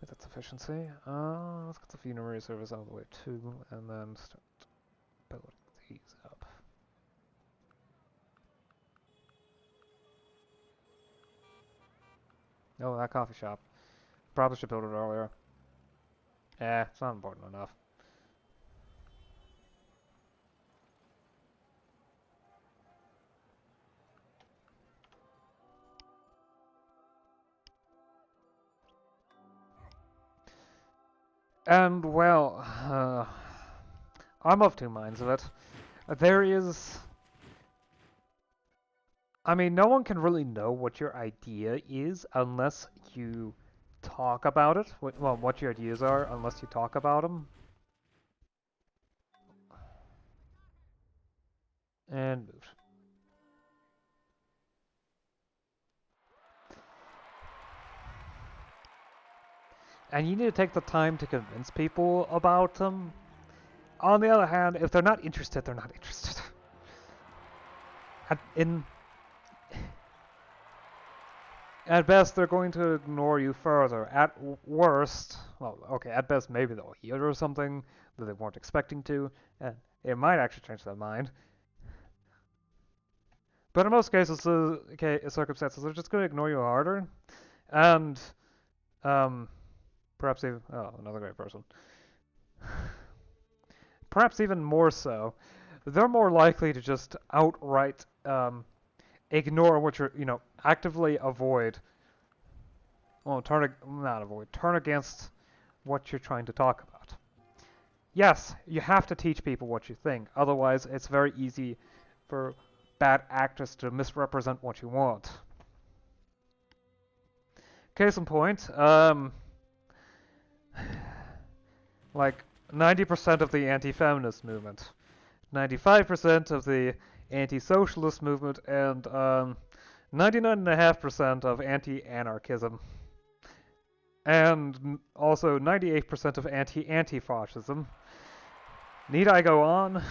With its efficiency. Let's get the funerary service out of the way too, and then start building these up. Oh, that coffee shop. Probably should build it earlier. It's not important enough. And, well, I'm of two minds of it. There is... I mean, no one can really know what your idea is unless you talk about it. Well, what your ideas are, unless you talk about them. And move. And you need to take the time to convince people about them. On the other hand, if they're not interested, they're not interested. At best, they're going to ignore you further. At worst, well, okay, at best, maybe they'll hear or something that they weren't expecting to, and it might actually change their mind. But in most cases, circumstances, they're just going to ignore you harder, and perhaps even another great person. Perhaps even more so, they're more likely to just outright ignore what you're, actively avoid. Well, turn against what you're trying to talk about. Yes, you have to teach people what you think. Otherwise, it's very easy for bad actors to misrepresent what you want. Case in point, like 90% of the anti-feminist movement, 95% of the anti-socialist movement, and 99.5% of anti-anarchism. And also 98% of anti-fascism. Need I go on?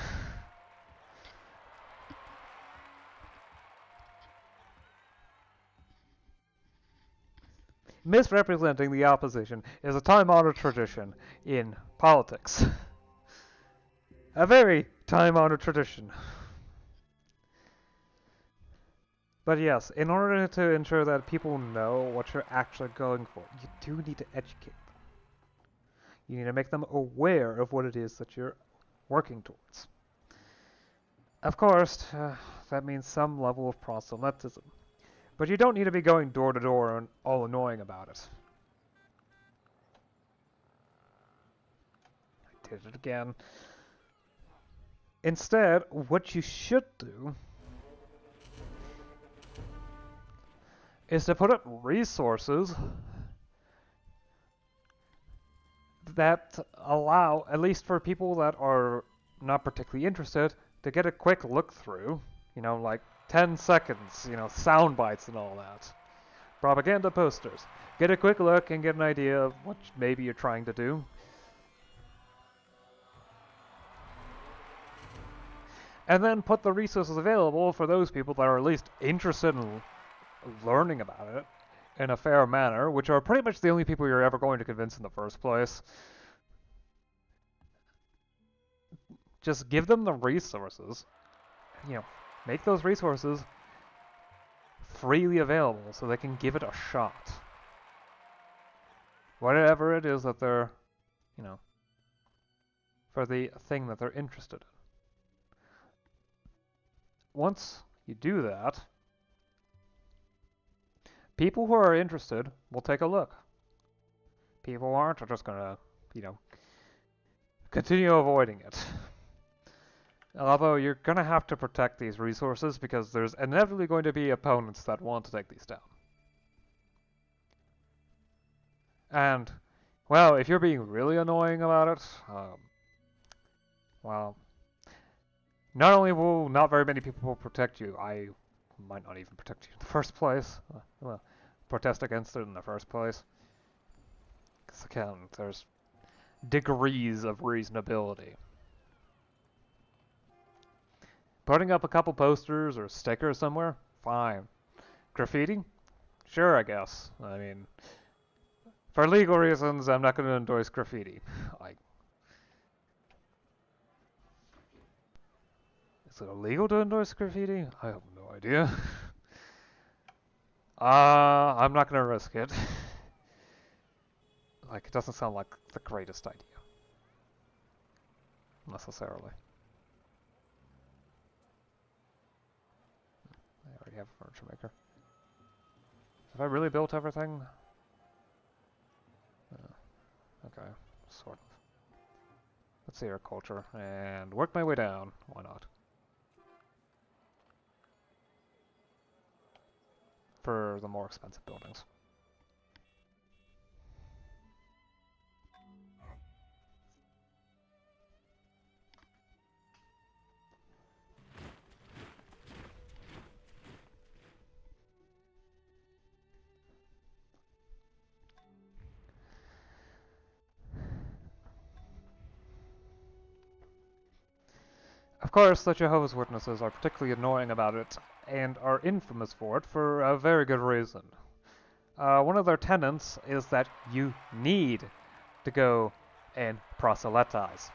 Misrepresenting the opposition is a time-honored tradition in politics. A very time-honored tradition. But yes, in order to ensure that people know what you're actually going for, you do need to educate them. You need to make them aware of what it is that you're working towards. Of course, that means some level of proselytism. But you don't need to be going door to door and all annoying about it. I did it again. Instead, what you should do is to put up resources that allow, at least for people that are not particularly interested, to get a quick look through, like 10 seconds, sound bites and all that. Propaganda posters. Get a quick look and get an idea of what maybe you're trying to do. And then put the resources available for those people that are at least interested in learning about it in a fair manner, which are pretty much the only people you're ever going to convince in the first place. Just give them the resources, make those resources freely available so they can give it a shot. Whatever it is that they're, for the thing that they're interested in. Once you do that, people who are interested will take a look. People who aren't are just gonna, continue avoiding it. Although you're gonna have to protect these resources because there's inevitably going to be opponents that want to take these down. And, well, if you're being really annoying about it, well, not only will not very many people protect you, I might not even protect you in the first place. Well, protest against it in the first place. Because again, there's degrees of reasonability. Putting up a couple posters or stickers somewhere, fine. Graffiti? Sure, I guess. I mean, for legal reasons, I'm not going to endorse graffiti. Like, is it illegal to endorse graffiti? I have no idea. I'm not going to risk it. Like, it doesn't sound like the greatest idea. Necessarily. I already have a furniture maker. Have I really built everything? Okay, sort of. Let's see our culture, and work my way down. Why not? For the more expensive buildings. Of course, the Jehovah's Witnesses are particularly annoying about it, and are infamous for it for a very good reason. One of their tenets is that you need to go and proselytize.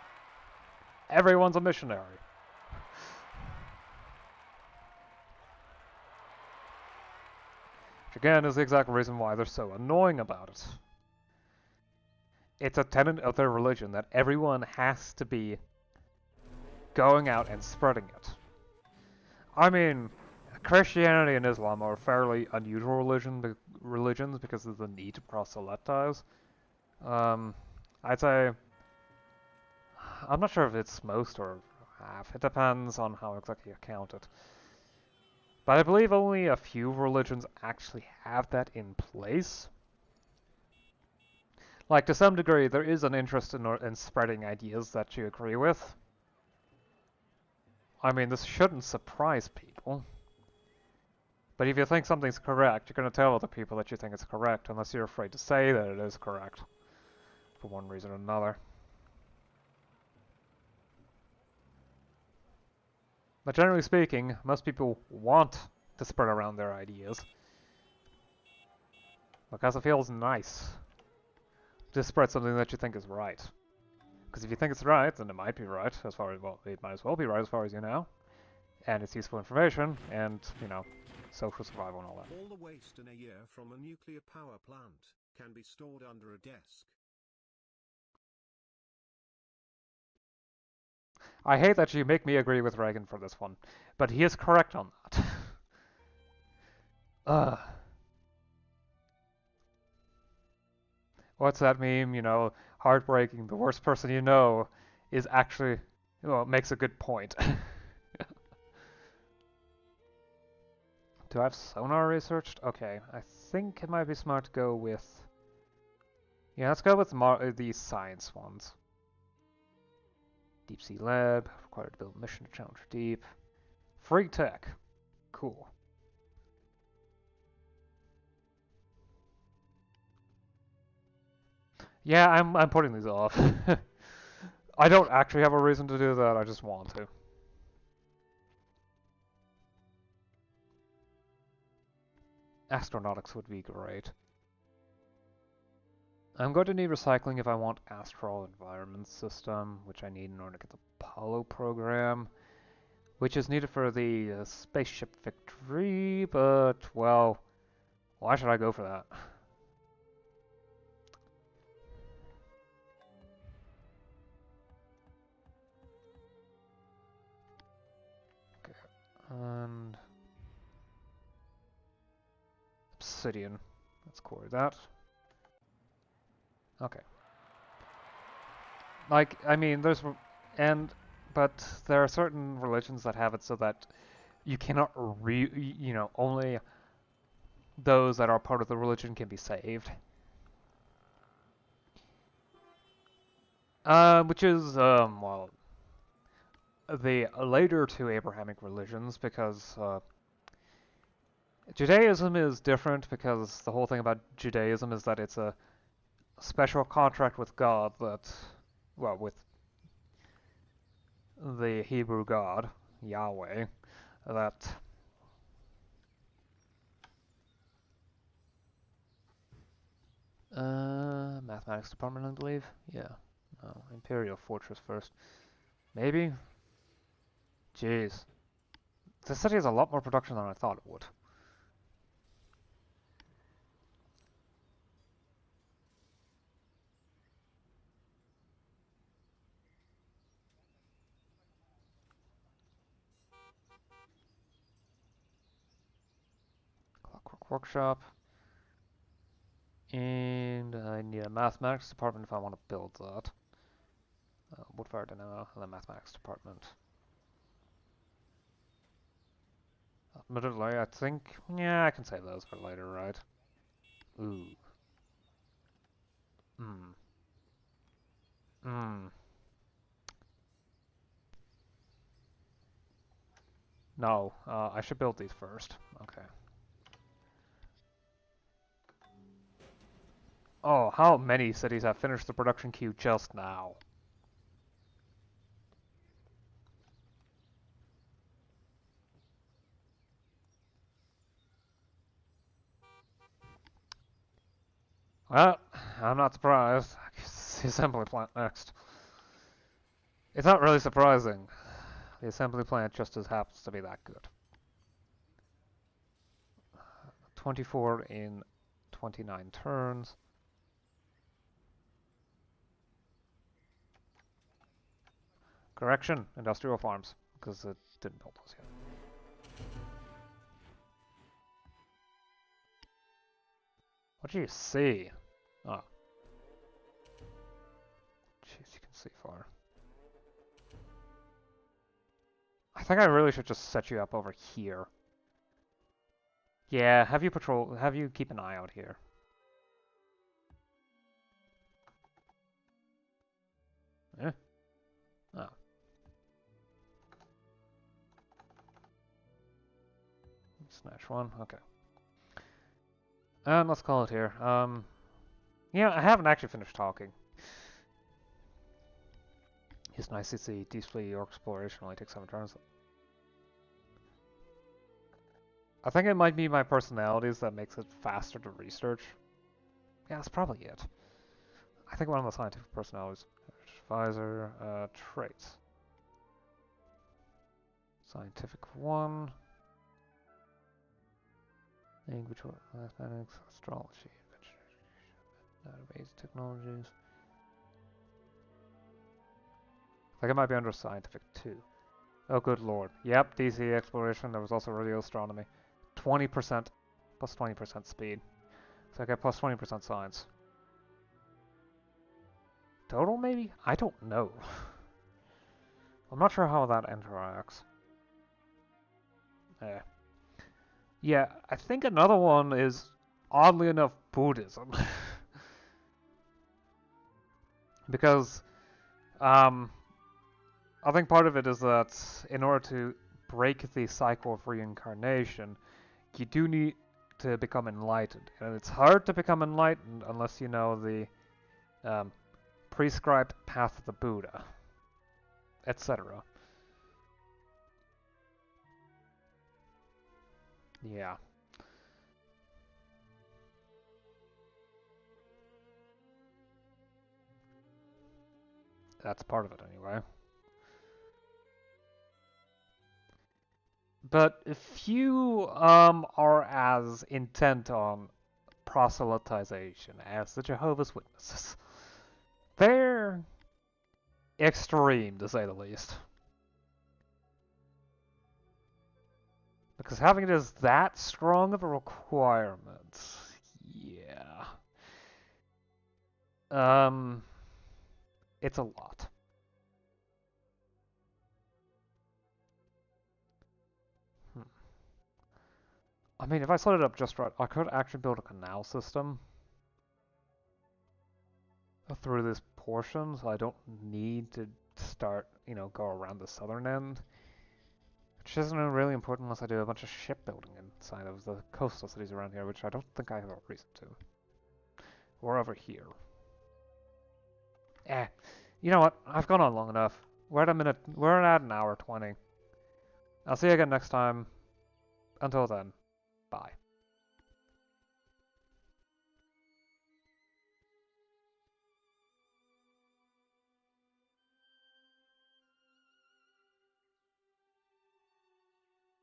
Everyone's a missionary. Which again is the exact reason why they're so annoying about it. It's a tenet of their religion that everyone has to be going out and spreading it. I mean, Christianity and Islam are fairly unusual religions because of the need to proselytize. I'd say, I'm not sure if it's most or half. It depends on how exactly you count it. But I believe only a few religions actually have that in place. Like, to some degree, there is an interest in spreading ideas that you agree with. I mean, this shouldn't surprise people. But if you think something's correct, you're going to tell other people that you think it's correct, unless you're afraid to say that it is correct, for one reason or another. But generally speaking, most people want to spread around their ideas, because it feels nice to spread something that you think is right. Because if you think it's right, then it might be right, as far as, well, it might as well be right as far as you know. And it's useful information, and, you know, social survival and all that. All the waste in a year from a nuclear power plant can be stored under a desk. I hate that you make me agree with Reagan for this one, but he is correct on that. Ugh. What's that meme? You know, heartbreaking. The worst person you know is actually, well, makes a good point. Do I have sonar researched? Okay, I think it might be smart to go with... Yeah, let's go with these science ones. Deep Sea Lab, required to build a mission to challenge deep. Free tech. Cool. Yeah, I'm putting these off. I don't actually have a reason to do that, I just want to. Astronautics would be great. I'm going to need recycling if I want Astral Environment System, which I need in order to get the Apollo program, which is needed for the Spaceship Victory, but, well, why should I go for that? Okay, and... Obsidian. Let's core that. Okay. Like, I mean, there's... But there are certain religions that have it so that you cannot you know, only those that are part of the religion can be saved. Which is, well, the later two Abrahamic religions, because Judaism is different, because the whole thing about Judaism is that it's a special contract with God that, well, with the Hebrew God, Yahweh that mathematics department, I believe. Yeah. No, Imperial Fortress first. Maybe? Jeez. This city has a lot more production than I thought it would. Clockwork Workshop. And I need a mathematics department if I want to build that. Woodfire Dynamo and the mathematics department. Admittedly, I think, yeah, I can save those for later, right? Ooh. Hmm. Hmm. No, I should build these first. Okay. Oh, how many cities have finished the production queue just now? Well, I'm not surprised. The assembly plant next. It's not really surprising. The assembly plant just as happens to be that good. 24 in 29 turns. Correction, industrial farms, because it didn't build those yet. What do you see? Oh. Jeez, you can see far. I think I really should just set you up over here. Yeah, have you keep an eye out here. Eh? Oh. Snatch one, okay. And let's call it here. Yeah, I haven't actually finished talking. It's nice to see deeply your exploration only takes 7 turns. I think it might be my personalities that makes it faster to research. Yeah, that's probably it. I think one of the scientific personalities. Advisor, traits. Scientific 1. Language, mathematics, astrology, database, technologies. I think it might be under scientific 2. Oh, good lord. Yep, DC exploration. There was also radio astronomy. 20%, plus 20% speed. So I get plus 20% science. Total, maybe? I don't know. I'm not sure how that interacts. Eh. Yeah, I think another one is, oddly enough, Buddhism. Because, I think part of it is that in order to break the cycle of reincarnation, you do need to become enlightened. And it's hard to become enlightened unless you know the prescribed path of the Buddha, etc. Yeah. That's part of it anyway. But if you are as intent on proselytization as the Jehovah's Witnesses, they're extreme to say the least. Because having it as that strong of a requirement, yeah. It's a lot. Hmm. I mean, if I set it up just right, I could actually build a canal system through this portion, so I don't need to start, go around the southern end. Which isn't really important unless I do a bunch of shipbuilding inside of the coastal cities around here, which I don't think I have a reason to. Or over here. You know what? I've gone on long enough. We're at an hour 20. I'll see you again next time. Until then, bye.